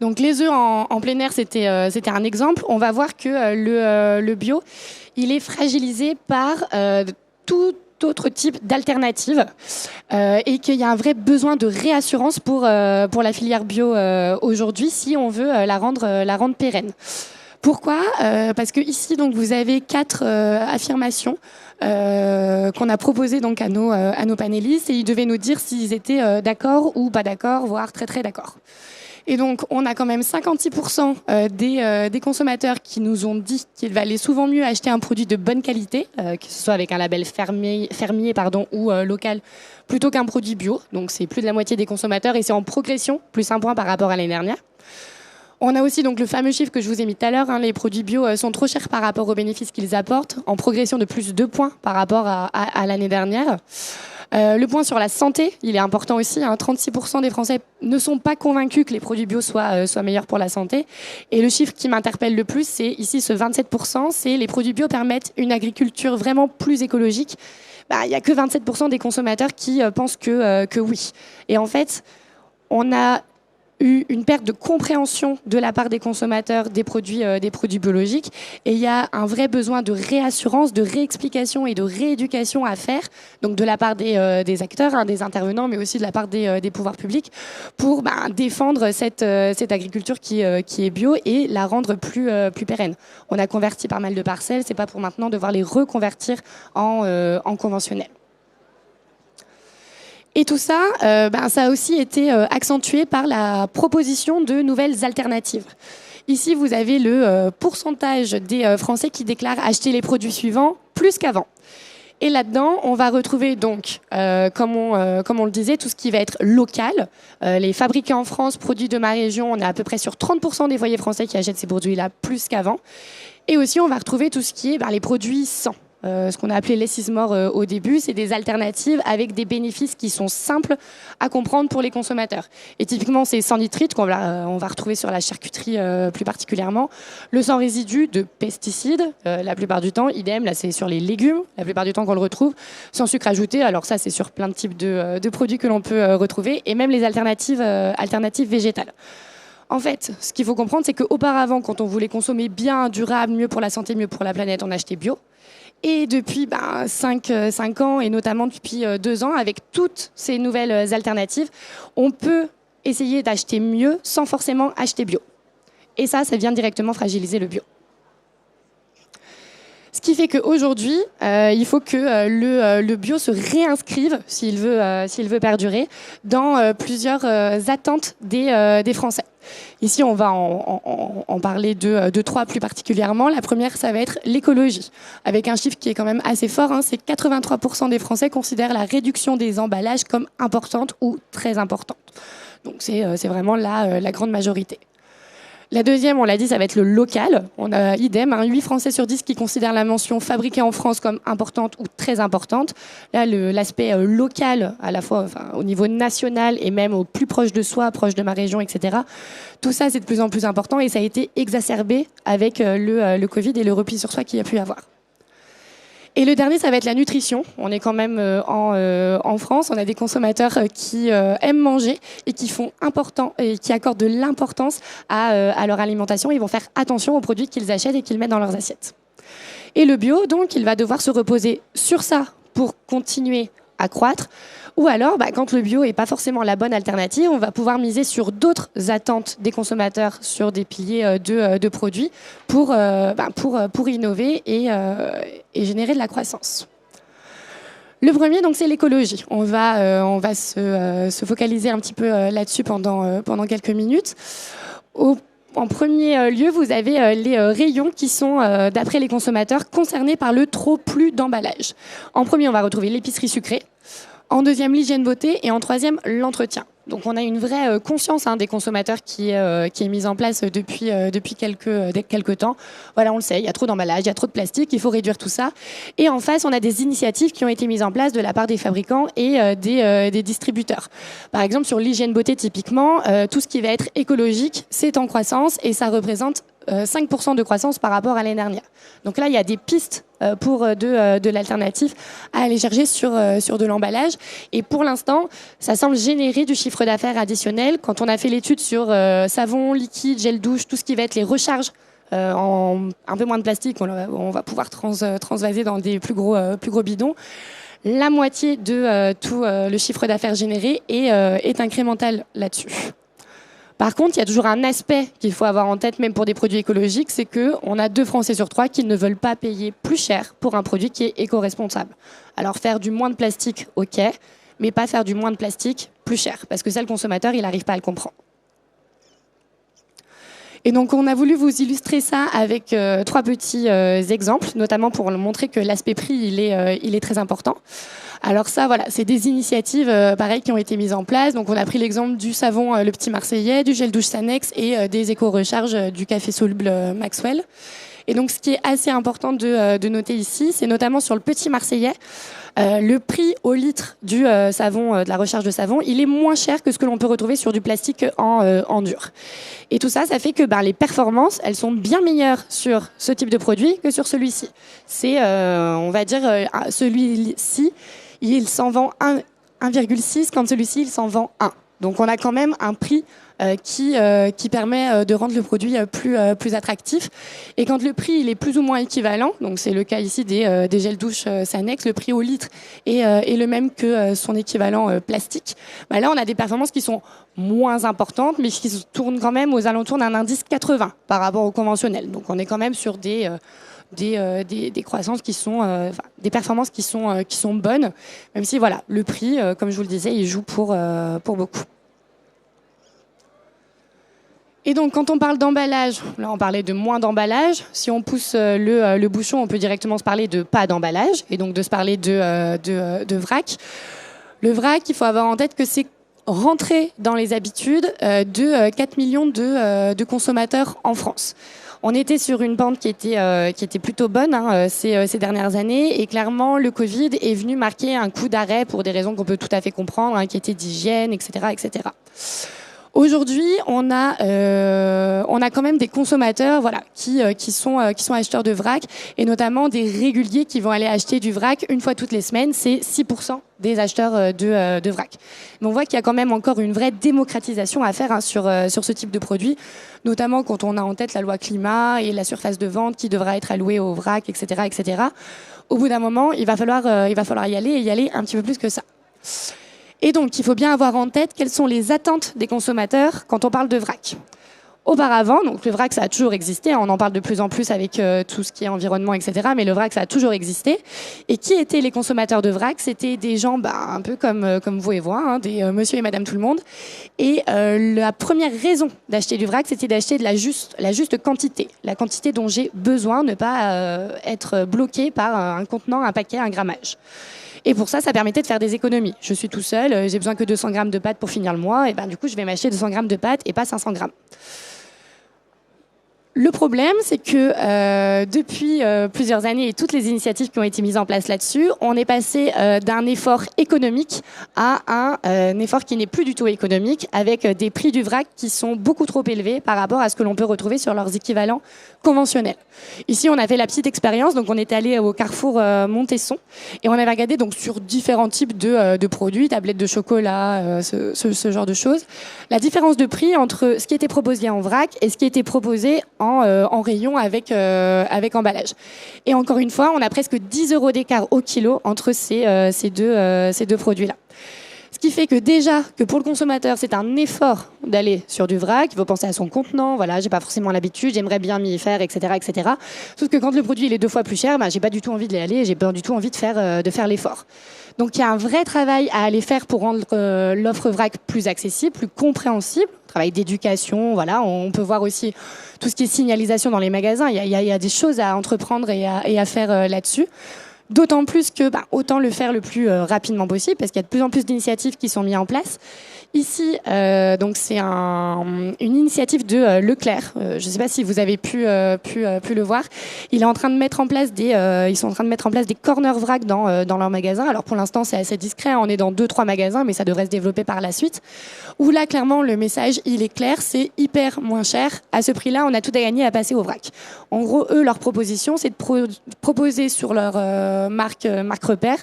Donc les œufs en plein air, c'était un exemple. On va voir que le bio, il est fragilisé par tout autre type d'alternative et qu'il y a un vrai besoin de réassurance pour la filière bio aujourd'hui si on veut la rendre pérenne. Pourquoi? Parce que ici, donc, vous avez 4 affirmations qu'on a proposées donc à nos panélistes et ils devaient nous dire s'ils étaient d'accord ou pas d'accord, voire très très d'accord. Et donc, on a quand même 56% des consommateurs qui nous ont dit qu'il valait souvent mieux acheter un produit de bonne qualité, que ce soit avec un label fermier ou local, plutôt qu'un produit bio. Donc, c'est plus de la moitié des consommateurs et c'est en progression, plus 1 point par rapport à l'année dernière. On a aussi donc le fameux chiffre que je vous ai mis tout à l'heure, les produits bio sont trop chers par rapport aux bénéfices qu'ils apportent, en progression de plus 2 points par rapport à l'année dernière. Le point sur la santé, il est important aussi. 36% des Français ne sont pas convaincus que les produits bio soient meilleurs pour la santé. Et le chiffre qui m'interpelle le plus, c'est ici ce 27%, c'est les produits bio permettent une agriculture vraiment plus écologique. il n'y a que 27% des consommateurs qui pensent que oui. Et en fait, on a eu une perte de compréhension de la part des consommateurs des produits biologiques, et il y a un vrai besoin de réassurance, de réexplication et de rééducation à faire, donc de la part des acteurs, des intervenants, mais aussi de la part des pouvoirs publics, pour défendre cette agriculture qui est bio et la rendre plus pérenne. On a converti pas mal de parcelles, c'est pas pour maintenant devoir les reconvertir en conventionnel. Et tout ça, ça a aussi été accentué par la proposition de nouvelles alternatives. Ici, vous avez le pourcentage des Français qui déclarent acheter les produits suivants plus qu'avant. Et là-dedans, on va retrouver donc, comme on le disait, tout ce qui va être local. Les fabriqués en France, produits de ma région, on est à peu près sur 30% des foyers français qui achètent ces produits-là plus qu'avant. Et aussi, on va retrouver tout ce qui est les produits sans. Ce qu'on a appelé less is more au début, c'est des alternatives avec des bénéfices qui sont simples à comprendre pour les consommateurs. Et typiquement, c'est sans nitrite qu'on va retrouver sur la charcuterie plus particulièrement. Le sans résidu de pesticides, la plupart du temps, idem, là c'est sur les légumes, la plupart du temps qu'on le retrouve, sans sucre ajouté. Alors ça, c'est sur plein de types de produits que l'on peut retrouver, et même les alternatives végétales. En fait, ce qu'il faut comprendre, c'est qu'auparavant, quand on voulait consommer bien, durable, mieux pour la santé, mieux pour la planète, on achetait bio. Et depuis 5 ans, et notamment depuis 2 ans, avec toutes ces nouvelles alternatives, on peut essayer d'acheter mieux sans forcément acheter bio. Et ça vient directement fragiliser le bio. Ce qui fait qu'aujourd'hui, il faut que le bio se réinscrive, s'il veut perdurer, dans plusieurs attentes des Français. Ici, on va en parler de 3 plus particulièrement. La première, ça va être l'écologie, avec un chiffre qui est quand même assez fort. C'est 83% des Français considèrent la réduction des emballages comme importante ou très importante. Donc c'est vraiment la grande majorité. La deuxième, on l'a dit, ça va être le local. On a idem, 8 Français sur 10 qui considèrent la mention fabriquée en France comme importante ou très importante. Là, l'aspect local, à la fois au niveau national et même au plus proche de soi, proche de ma région, etc. Tout ça, c'est de plus en plus important, et ça a été exacerbé avec le Covid et le repli sur soi qu'il y a pu y avoir. Et le dernier, ça va être la nutrition. On est quand même en France. On a des consommateurs qui aiment manger et qui accordent de l'importance à leur alimentation. Ils vont faire attention aux produits qu'ils achètent et qu'ils mettent dans leurs assiettes. Et le bio, donc, il va devoir se reposer sur ça pour continuer à croître. Ou alors, quand le bio n'est pas forcément la bonne alternative, on va pouvoir miser sur d'autres attentes des consommateurs, sur des piliers de produits pour innover et générer de la croissance. Le premier, donc, c'est l'écologie. On va se focaliser un petit peu là-dessus pendant quelques minutes. En premier lieu, vous avez les rayons qui sont, d'après les consommateurs, concernés par le trop-plus d'emballage. En premier, on va retrouver l'épicerie sucrée. En deuxième, l'hygiène beauté, et en troisième, l'entretien. Donc on a une vraie conscience des consommateurs qui est mise en place depuis quelques temps. Voilà, on le sait, il y a trop d'emballage, il y a trop de plastique, il faut réduire tout ça. Et en face, on a des initiatives qui ont été mises en place de la part des fabricants et des distributeurs. Par exemple, sur l'hygiène beauté, typiquement, tout ce qui va être écologique, c'est en croissance, et ça représente 5% de croissance par rapport à l'année dernière. Donc là, il y a des pistes pour de l'alternative à aller chercher sur de l'emballage. Et pour l'instant, ça semble générer du chiffre d'affaires additionnel. Quand on a fait l'étude sur savon, liquide, gel douche, tout ce qui va être les recharges en un peu moins de plastique, on va pouvoir transvaser dans des plus gros bidons. La moitié de tout le chiffre d'affaires généré est incrémental là-dessus. Par contre, il y a toujours un aspect qu'il faut avoir en tête, même pour des produits écologiques, c'est qu'on a 2 Français sur 3 qui ne veulent pas payer plus cher pour un produit qui est éco-responsable. Alors faire du moins de plastique, ok, mais pas faire du moins de plastique plus cher, parce que ça, le consommateur, il n'arrive pas à le comprendre. Et donc, on a voulu vous illustrer ça avec 3 petits exemples, notamment pour montrer que l'aspect prix, il est très important. Alors ça, voilà, c'est des initiatives pareilles qui ont été mises en place. Donc, on a pris l'exemple du savon Le Petit Marseillais, du gel douche Sanex et des éco-recharges du café soluble Maxwell. Et donc, ce qui est assez important de noter ici, c'est notamment sur le petit Marseillais, le prix au litre du savon, de la recharge de savon, il est moins cher que ce que l'on peut retrouver sur du plastique en dur. Et tout ça, ça fait que les performances, elles sont bien meilleures sur ce type de produit que sur celui-ci. C'est, on va dire, celui-ci, il s'en vend 1,6 quand celui-ci, il s'en vend 1. Donc on a quand même un prix qui permet de rendre le produit plus attractif. Et quand le prix il est plus ou moins équivalent, donc c'est le cas ici des gels douche Sanex, le prix au litre est le même que son équivalent plastique. Là, on a des performances qui sont moins importantes, mais qui se tournent quand même aux alentours d'un indice 80 par rapport au conventionnel. Donc on est quand même sur des croissances qui sont, des performances qui sont bonnes, même si voilà, le prix, comme je vous le disais, il joue pour beaucoup. Et donc, quand on parle d'emballage, là, on parlait de moins d'emballage. Si on pousse le bouchon, on peut directement se parler de pas d'emballage, et donc de se parler de vrac. Le vrac, il faut avoir en tête que c'est rentré dans les habitudes de 4 millions de consommateurs en France. On était sur une pente qui était plutôt bonne ces dernières années, et clairement le Covid est venu marquer un coup d'arrêt pour des raisons qu'on peut tout à fait comprendre, qui étaient d'hygiène, etc., etc. Aujourd'hui, on a quand même des consommateurs, qui sont acheteurs de vrac, et notamment des réguliers qui vont aller acheter du vrac une fois toutes les semaines. C'est 6% des acheteurs de vrac. Mais on voit qu'il y a quand même encore une vraie démocratisation à faire sur ce type de produit, notamment quand on a en tête la loi climat et la surface de vente qui devra être allouée au vrac, etc., etc. Au bout d'un moment, il va falloir y aller un petit peu plus que ça. Et donc, il faut bien avoir en tête quelles sont les attentes des consommateurs quand on parle de vrac. Auparavant, donc le vrac, ça a toujours existé. On en parle de plus en plus avec tout ce qui est environnement, etc. Mais le vrac, ça a toujours existé. Et qui étaient les consommateurs de vrac? C'était des gens un peu comme vous et moi, des monsieur et madame tout le monde. Et la première raison d'acheter du vrac, c'était d'acheter la juste quantité. La quantité dont j'ai besoin, ne pas être bloqué par un contenant, un paquet, un grammage. Et pour ça, ça permettait de faire des économies. Je suis tout seul, j'ai besoin que 200 grammes de pâtes pour finir le mois, et du coup, je vais m'acheter 200 grammes de pâtes et pas 500 grammes. Le problème, c'est que depuis plusieurs années et toutes les initiatives qui ont été mises en place là-dessus, on est passé d'un effort économique à un effort qui n'est plus du tout économique, avec des prix du vrac qui sont beaucoup trop élevés par rapport à ce que l'on peut retrouver sur leurs équivalents conventionnels. Ici, on a fait la petite expérience, donc on est allé au Carrefour Montesson et on avait regardé donc sur différents types de produits, tablettes de chocolat, ce genre de choses, la différence de prix entre ce qui était proposé en vrac et ce qui était proposé en rayon avec emballage. Et encore une fois, on a presque 10 € d'écart au kilo entre ces deux produits-là. Ce qui fait que déjà, que pour le consommateur, c'est un effort d'aller sur du vrac. Il faut penser à son contenant. Voilà, j'ai pas forcément l'habitude, j'aimerais bien m'y faire, etc., etc. Sauf que quand le produit il est 2 fois plus cher, j'ai pas du tout envie d'y aller, j'ai pas du tout envie de faire l'effort. Donc il y a un vrai travail à aller faire pour rendre l'offre vrac plus accessible, plus compréhensible. Travail d'éducation, voilà. On peut voir aussi tout ce qui est signalisation dans les magasins. Il y a des choses à entreprendre et à faire là-dessus. D'autant plus que autant le faire le plus rapidement possible, parce qu'il y a de plus en plus d'initiatives qui sont mises en place. Ici, donc c'est une initiative de Leclerc. Je ne sais pas si vous avez pu le voir. Ils sont en train de mettre en place des corners vrac dans leur magasin. Alors pour l'instant, c'est assez discret. On est dans 2-3 magasins, mais ça devrait se développer par la suite. Où là, clairement, le message, il est clair. C'est hyper moins cher. À ce prix-là, on a tout à gagner à passer au vrac. En gros, eux, leur proposition, c'est de proposer sur leur marque repère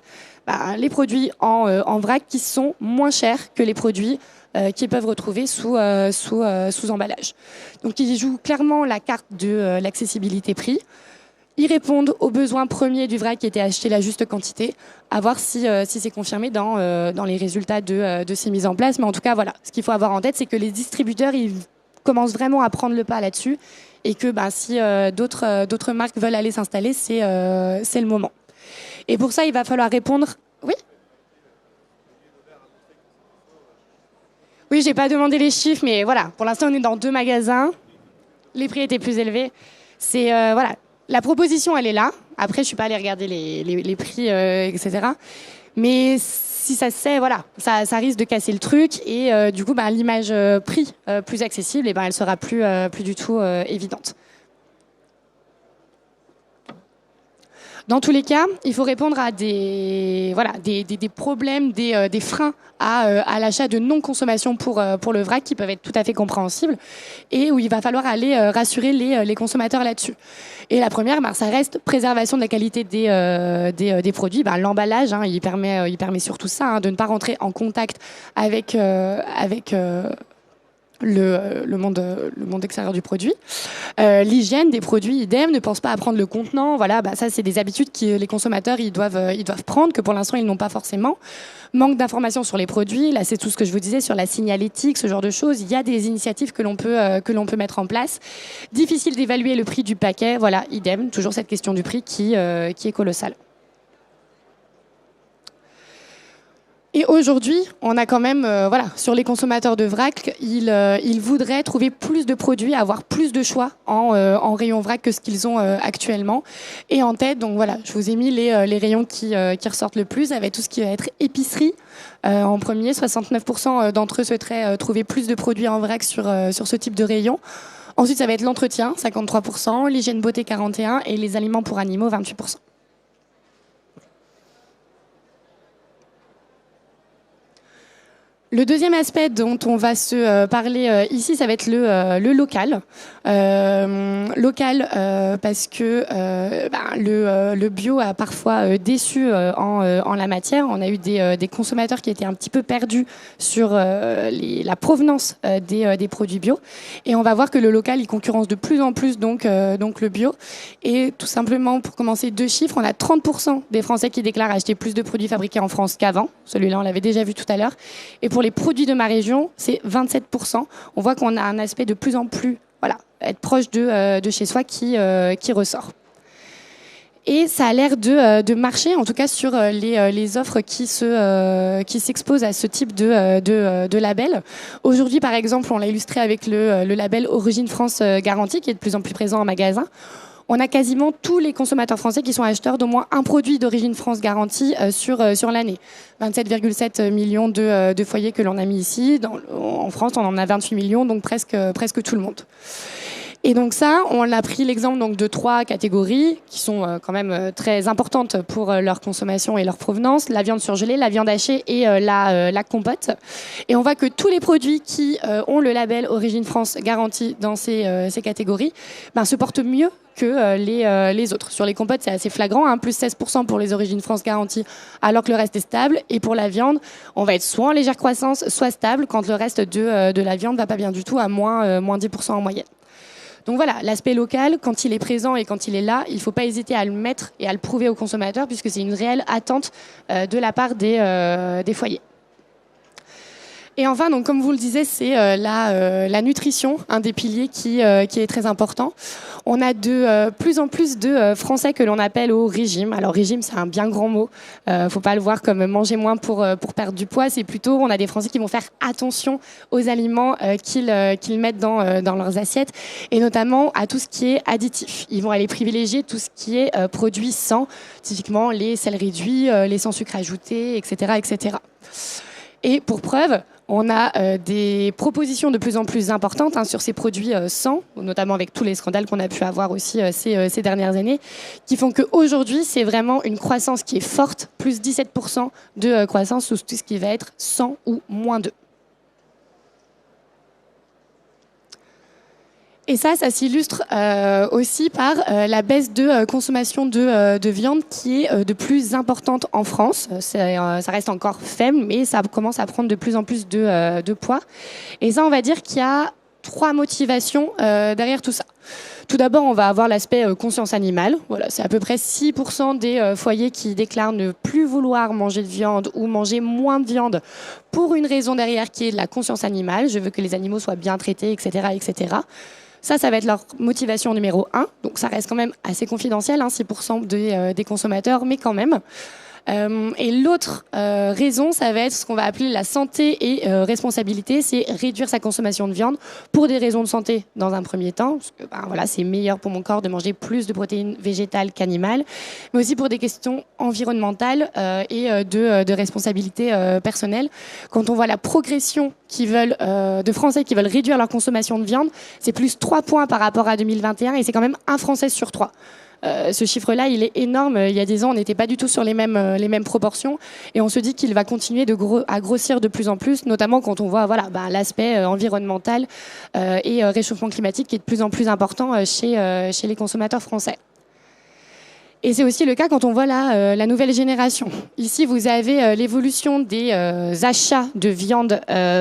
les produits en vrac qui sont moins chers que les produits qu'ils peuvent retrouver sous emballage. Donc ils jouent clairement la carte de l'accessibilité prix. Ils répondent aux besoins premiers du vrac qui était acheter la juste quantité, à voir si c'est confirmé dans les résultats de ces mises en place. Mais en tout cas, voilà, ce qu'il faut avoir en tête, c'est que les distributeurs ils commencent vraiment à prendre le pas là-dessus et que si d'autres marques veulent aller s'installer, c'est le moment. Et pour ça, il va falloir répondre... Oui ? Oui, j'ai pas demandé les chiffres, mais voilà. Pour l'instant, on est dans 2 magasins. Les prix étaient plus élevés. C'est voilà. La proposition, elle est là. Après, je suis pas allée regarder les prix, etc. Mais si ça se sait, voilà, ça risque de casser le truc. Et du coup, l'image prix plus accessible, elle sera plus du tout évidente. Dans tous les cas, il faut répondre à des problèmes, des freins à l'achat de non-consommation pour le vrac qui peuvent être tout à fait compréhensibles et où il va falloir aller rassurer les consommateurs là-dessus. Et la première, ça reste préservation de la qualité des produits. L'emballage, il permet surtout ça, de ne pas rentrer en contact avec le monde extérieur du produit. L'hygiène des produits, idem, ne pense pas à prendre le contenant. Voilà, ça, c'est des habitudes que les consommateurs ils doivent prendre, que pour l'instant, ils n'ont pas forcément. Manque d'informations sur les produits. Là, c'est tout ce que je vous disais sur la signalétique, ce genre de choses. Il y a des initiatives que l'on peut mettre en place. Difficile d'évaluer le prix du paquet. Voilà, idem, toujours cette question du prix qui est colossale. Et aujourd'hui, on a quand même, sur les consommateurs de vrac, ils voudraient trouver plus de produits, avoir plus de choix en rayon vrac que ce qu'ils ont actuellement. Et en tête, donc voilà, je vous ai mis les rayons qui ressortent le plus, avec tout ce qui va être épicerie. En premier, 69% d'entre eux souhaiteraient trouver plus de produits en vrac sur ce type de rayon. Ensuite, ça va être l'entretien, 53%, l'hygiène beauté, 41%, et les aliments pour animaux, 28%. Le deuxième aspect dont on va se parler ici, ça va être le local. Parce que le bio a parfois déçu en la matière. On a eu des consommateurs qui étaient un petit peu perdus sur la provenance des produits bio. Et on va voir que le local, il concurrence de plus en plus donc le bio. Et tout simplement, pour commencer, 2 chiffres, on a 30% des Français qui déclarent acheter plus de produits fabriqués en France qu'avant. Celui-là, on l'avait déjà vu tout à l'heure. Et pour les produits de ma région, c'est 27%. On voit qu'on a un aspect de plus en plus, être proche de chez soi qui ressort. Et ça a l'air de marcher, en tout cas sur les offres qui s'exposent à ce type de label. Aujourd'hui, par exemple, on l'a illustré avec le label Origine France Garantie, qui est de plus en plus présent en magasin. On a quasiment tous les consommateurs français qui sont acheteurs d'au moins un produit d'Origine France Garantie sur l'année. 27,7 millions de foyers que l'on a mis ici. En France, on en a 28 millions, donc presque tout le monde. Et donc ça, on a pris l'exemple donc de 3 catégories qui sont quand même très importantes pour leur consommation et leur provenance: la viande surgelée, la viande hachée et la compote. Et on voit que tous les produits qui ont le label Origine France Garantie dans ces catégories se portent mieux que les autres. Sur les compotes, c'est assez flagrant, plus 16% pour les Origines France Garantie, alors que le reste est stable. Et pour la viande, on va être soit en légère croissance, soit stable, quand le reste de la viande va pas bien du tout, à moins 10% en moyenne. Donc voilà, l'aspect local, quand il est présent et quand il est là, il ne faut pas hésiter à le mettre et à le prouver aux consommateurs, puisque c'est une réelle attente de la part des foyers. Et enfin, donc, comme vous le disiez, c'est la nutrition, un des piliers qui est très important. On a de plus en plus de Français que l'on appelle au régime. Alors régime, c'est un bien grand mot. Faut pas le voir comme manger moins pour perdre du poids. C'est plutôt, on a des Français qui vont faire attention aux aliments qu'ils mettent dans leurs assiettes, et notamment à tout ce qui est additif. Ils vont aller privilégier tout ce qui est produit sans, typiquement les sels réduits, les sans sucre ajouté, etc., etc. Et pour preuve, on a des propositions de plus en plus importantes sur ces produits sans, notamment avec tous les scandales qu'on a pu avoir aussi ces dernières années, qui font qu'aujourd'hui, c'est vraiment une croissance qui est forte, plus 17% de croissance sous tout ce qui va être 100 ou moins 2. Et ça s'illustre aussi par la baisse de consommation de viande qui est de plus importante en France. Ça reste encore faible, mais ça commence à prendre de plus en plus de poids. Et ça, on va dire qu'il y a 3 motivations derrière tout ça. Tout d'abord, on va avoir l'aspect conscience animale. Voilà, c'est à peu près 6% des foyers qui déclarent ne plus vouloir manger de viande ou manger moins de viande pour une raison derrière qui est de la conscience animale. Je veux que les animaux soient bien traités, etc., etc. Ça va être leur motivation numéro 1. Donc ça reste quand même assez confidentiel, 6% des consommateurs, mais quand même. Et l'autre raison, ça va être ce qu'on va appeler la santé et responsabilité, c'est réduire sa consommation de viande pour des raisons de santé dans un premier temps, parce que c'est meilleur pour mon corps de manger plus de protéines végétales qu'animales, mais aussi pour des questions environnementales et de responsabilité personnelle. Quand on voit la progression de Français qui veulent réduire leur consommation de viande. C'est plus 3 points par rapport à 2021 et c'est quand même un Français sur 3. Ce chiffre-là, il est énorme. Il y a 10 ans, on n'était pas du tout sur les mêmes proportions. Et on se dit qu'il va continuer à grossir de plus en plus, notamment quand on voit l'aspect environnemental et réchauffement climatique qui est de plus en plus important chez les consommateurs français. Et c'est aussi le cas quand on voit la nouvelle génération. Ici, vous avez l'évolution des achats de viande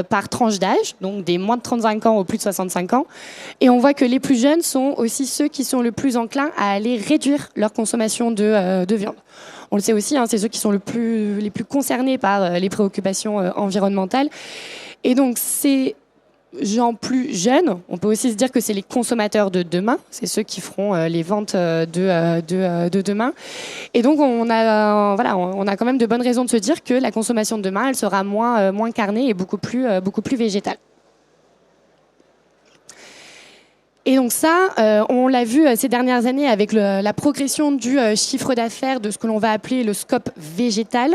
par tranche d'âge, donc des moins de 35 ans aux plus de 65 ans. Et on voit que les plus jeunes sont aussi ceux qui sont le plus enclins à aller réduire leur consommation de viande. On le sait aussi, c'est ceux qui sont les plus concernés par les préoccupations environnementales. Et donc, ces gens plus jeunes, on peut aussi se dire que c'est les consommateurs de demain, c'est ceux qui feront les ventes de demain. Et donc on a quand même de bonnes raisons de se dire que la consommation de demain, elle sera moins carnée et beaucoup plus végétale. Et donc ça, on l'a vu ces dernières années avec la progression du chiffre d'affaires de ce que l'on va appeler le scope végétal.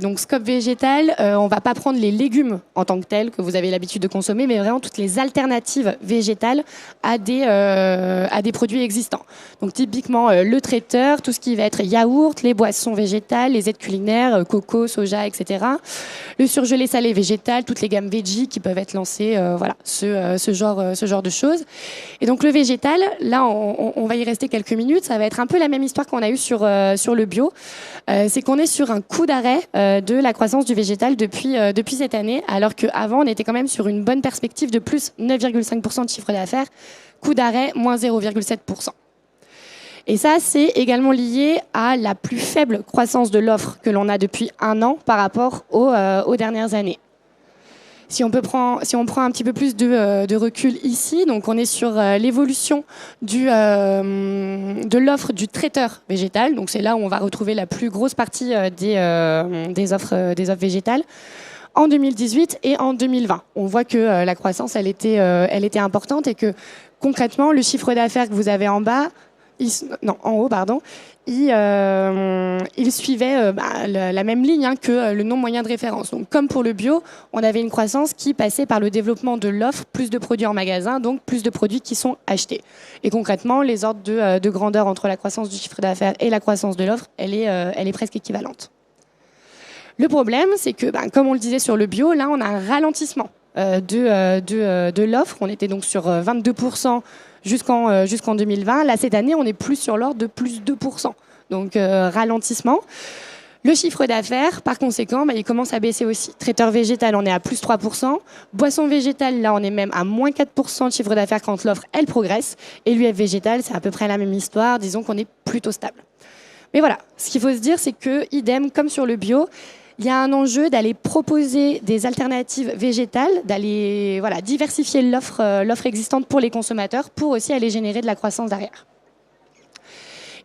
Donc scope végétal, on va pas prendre les légumes en tant que tels que vous avez l'habitude de consommer, mais vraiment toutes les alternatives végétales à des produits existants. Donc typiquement le traiteur, tout ce qui va être yaourt, les boissons végétales, les aides culinaires, coco, soja, etc. Le surgelé salé végétal, toutes les gammes veggie qui peuvent être lancées, ce genre de choses. Et donc le végétal, là on va y rester quelques minutes, ça va être un peu la même histoire qu'on a eue sur le bio. C'est qu'on est sur un coup d'arrêt de la croissance du végétal depuis cette année, alors qu'avant on était quand même sur une bonne perspective de plus 9,5% de chiffre d'affaires, coup d'arrêt moins 0,7%. Et ça, c'est également lié à la plus faible croissance de l'offre que l'on a depuis un an par rapport aux dernières années. Si on prend un petit peu plus de recul ici, donc on est sur l'évolution de l'offre du traiteur végétal. Donc c'est là où on va retrouver la plus grosse partie des offres végétales. En 2018 et en 2020, on voit que la croissance, elle était importante et que concrètement, le chiffre d'affaires que vous avez en haut, il suivait la même ligne que le nom moyen de référence. Donc, comme pour le bio, on avait une croissance qui passait par le développement de l'offre, plus de produits en magasin, donc plus de produits qui sont achetés. Et concrètement, les ordres de grandeur entre la croissance du chiffre d'affaires et la croissance de l'offre, elle est presque équivalente. Le problème, c'est que, comme on le disait sur le bio, là, on a un ralentissement de l'offre. On était donc sur 22% jusqu'en 2020. Là, cette année, on est plus sur l'ordre de plus 2%. Donc, ralentissement. Le chiffre d'affaires, par conséquent, il commence à baisser aussi. Traiteur végétal, on est à plus 3%. Boisson végétale, là, on est même à moins 4% de chiffre d'affaires quand l'offre, elle progresse. Et l'UF végétal, c'est à peu près la même histoire. Disons qu'on est plutôt stable. Mais voilà, ce qu'il faut se dire, c'est que, idem, comme sur le bio, il y a un enjeu d'aller proposer des alternatives végétales, d'aller diversifier l'offre existante pour les consommateurs, pour aussi aller générer de la croissance derrière.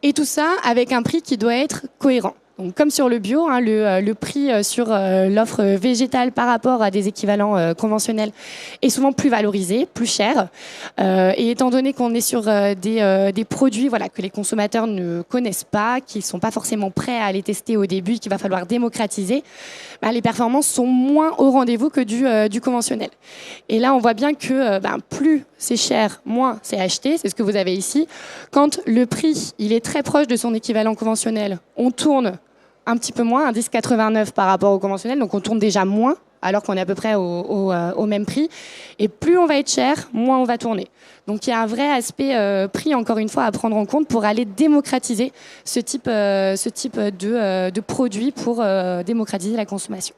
Et tout ça avec un prix qui doit être cohérent. Donc, comme sur le bio, le prix sur l'offre végétale par rapport à des équivalents conventionnels est souvent plus valorisé, plus cher. Et étant donné qu'on est sur des produits que les consommateurs ne connaissent pas, qui ne sont pas forcément prêts à aller tester au début, qu'il va falloir démocratiser, les performances sont moins au rendez-vous que du conventionnel. Et là, on voit bien que plus c'est cher, moins c'est acheté. C'est ce que vous avez ici. Quand le prix il est très proche de son équivalent conventionnel, on tourne un petit peu moins, un 10,89 par rapport au conventionnel, donc on tourne déjà moins, alors qu'on est à peu près au même prix. Et plus on va être cher, moins on va tourner. Donc il y a un vrai aspect prix, encore une fois, à prendre en compte pour aller démocratiser ce type de produit pour démocratiser la consommation.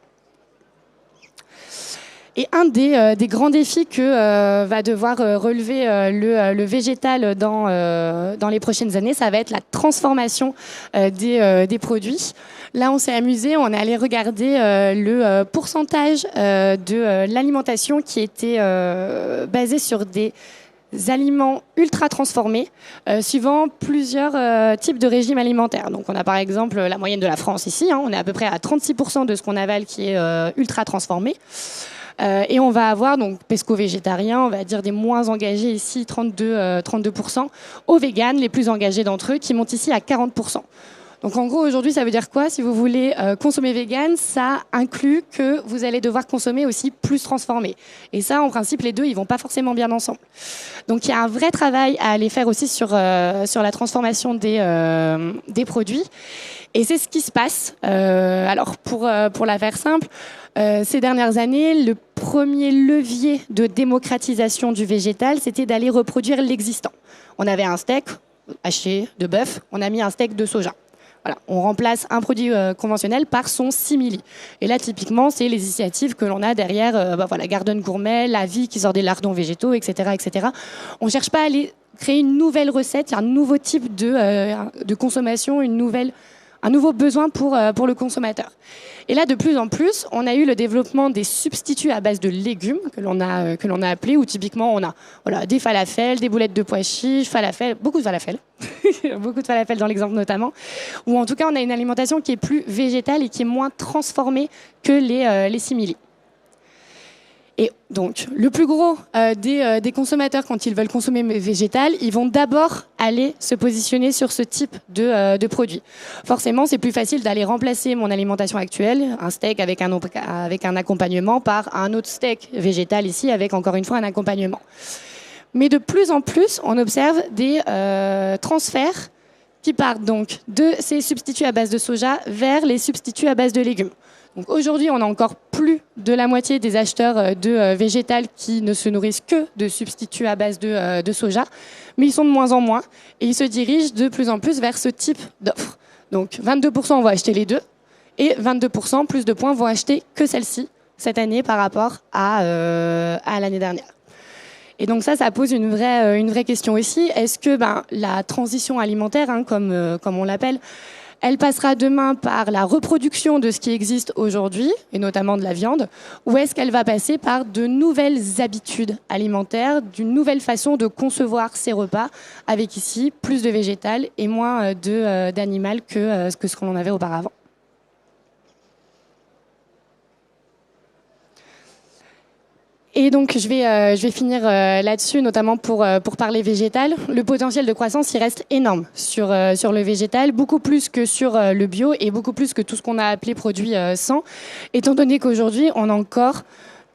Et un des grands défis que va devoir relever le végétal dans les prochaines années, ça va être la transformation des produits. Là, on s'est amusé, on est allé regarder le pourcentage de l'alimentation qui était basé sur des aliments ultra transformés, suivant plusieurs types de régimes alimentaires. Donc on a par exemple la moyenne de la France ici, on est à peu près à 36% de ce qu'on avale qui est ultra transformé. Et on va avoir donc pesco-végétarien, on va dire des moins engagés ici, 32%, aux véganes, les plus engagés d'entre eux, qui montent ici à 40%. Donc en gros, aujourd'hui, ça veut dire quoi? Si vous voulez consommer vegan, ça inclut que vous allez devoir consommer aussi plus transformé. Et ça, en principe, les deux, ils vont pas forcément bien ensemble. Donc il y a un vrai travail à aller faire aussi sur la transformation des produits. Et c'est ce qui se passe. Alors pour la faire simple, ces dernières années, le premier levier de démocratisation du végétal, c'était d'aller reproduire l'existant. On avait un steak haché de bœuf, on a mis un steak de soja. Voilà, on remplace un produit conventionnel par son simili. Et là, typiquement, c'est les initiatives que l'on a derrière Garden Gourmet, La Vie qui sort des lardons végétaux, etc., etc. On ne cherche pas à aller créer une nouvelle recette, un nouveau type de consommation, un nouveau besoin pour le consommateur. Et là, de plus en plus, on a eu le développement des substituts à base de légumes que l'on a appelés, où typiquement on a des falafels, des boulettes de pois chiches, beaucoup de falafels, beaucoup de falafels dans l'exemple notamment, ou en tout cas on a une alimentation qui est plus végétale et qui est moins transformée que les simili. Et donc, le plus gros des consommateurs, quand ils veulent consommer végétal, ils vont d'abord aller se positionner sur ce type de produit. Forcément, c'est plus facile d'aller remplacer mon alimentation actuelle, un steak avec un accompagnement, par un autre steak végétal ici, avec encore une fois un accompagnement. Mais de plus en plus, on observe des transferts qui partent donc de ces substituts à base de soja vers les substituts à base de légumes. Donc aujourd'hui, on a encore plus de la moitié des acheteurs de végétal qui ne se nourrissent que de substituts à base de soja, mais ils sont de moins en moins et ils se dirigent de plus en plus vers ce type d'offre. Donc 22% vont acheter les deux et 22% plus de points vont acheter que celle-ci cette année par rapport à l'année dernière. Et donc ça pose une vraie question aussi. Est-ce que la transition alimentaire, comme on l'appelle, elle passera demain par la reproduction de ce qui existe aujourd'hui, et notamment de la viande, ou est-ce qu'elle va passer par de nouvelles habitudes alimentaires, d'une nouvelle façon de concevoir ses repas, avec ici plus de végétal et moins d'animal que ce qu'on avait auparavant? Et donc, je vais finir là-dessus, notamment pour parler végétal. Le potentiel de croissance, il reste énorme sur le végétal, beaucoup plus que sur le bio et beaucoup plus que tout ce qu'on a appelé produits sans, étant donné qu'aujourd'hui, on a encore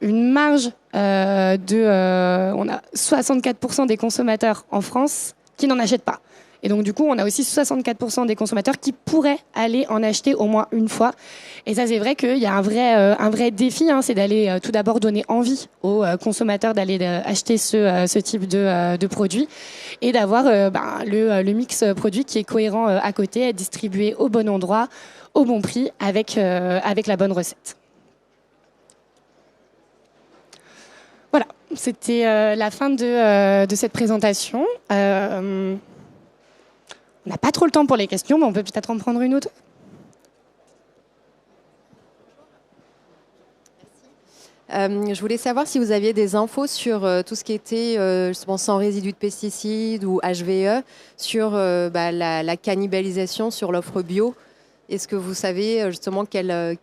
une marge on a 64% des consommateurs en France qui n'en achètent pas. Et donc, du coup, on a aussi 64% des consommateurs qui pourraient aller en acheter au moins une fois. Et ça, c'est vrai qu'il y a un vrai défi, c'est d'aller tout d'abord donner envie aux consommateurs d'aller acheter ce type de produit et d'avoir le mix produit qui est cohérent à côté, distribué au bon endroit, au bon prix, avec la bonne recette. Voilà, c'était la fin de cette présentation. On n'a pas trop le temps pour les questions, mais on peut peut-être en prendre une autre. Je voulais savoir si vous aviez des infos sur tout ce qui était justement sans résidus de pesticides ou HVE, sur la cannibalisation sur l'offre bio. Est-ce que vous savez justement quel est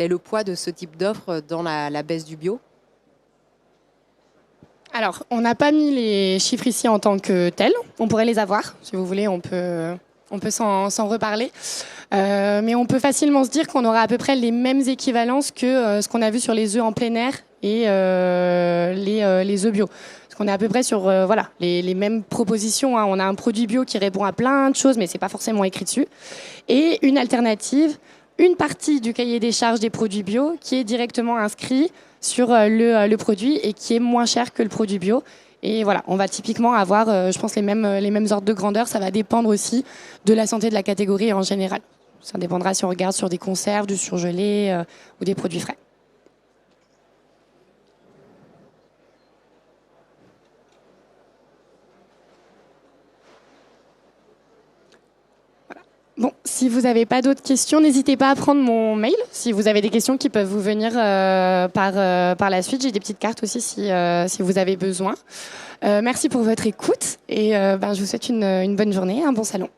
le poids de ce type d'offre dans la baisse du bio? Alors, on n'a pas mis les chiffres ici en tant que tels. On pourrait les avoir, si vous voulez, on peut s'en reparler. Mais on peut facilement se dire qu'on aura à peu près les mêmes équivalences que ce qu'on a vu sur les œufs en plein air et les œufs bio. Parce qu'on est à peu près sur les mêmes propositions. On a un produit bio qui répond à plein de choses, mais c'est pas forcément écrit dessus. Et une alternative, une partie du cahier des charges des produits bio qui est directement inscrit sur le produit et qui est moins cher que le produit bio. Et voilà, on va typiquement avoir, je pense, les mêmes ordres de grandeur. Ça va dépendre aussi de la santé de la catégorie en général. Ça dépendra si on regarde sur des conserves, du surgelé ou des produits frais. Bon, si vous n'avez pas d'autres questions, n'hésitez pas à prendre mon mail. Si vous avez des questions qui peuvent vous venir par la suite, j'ai des petites cartes aussi si vous avez besoin. Merci pour votre écoute et je vous souhaite une bonne journée, un bon salon.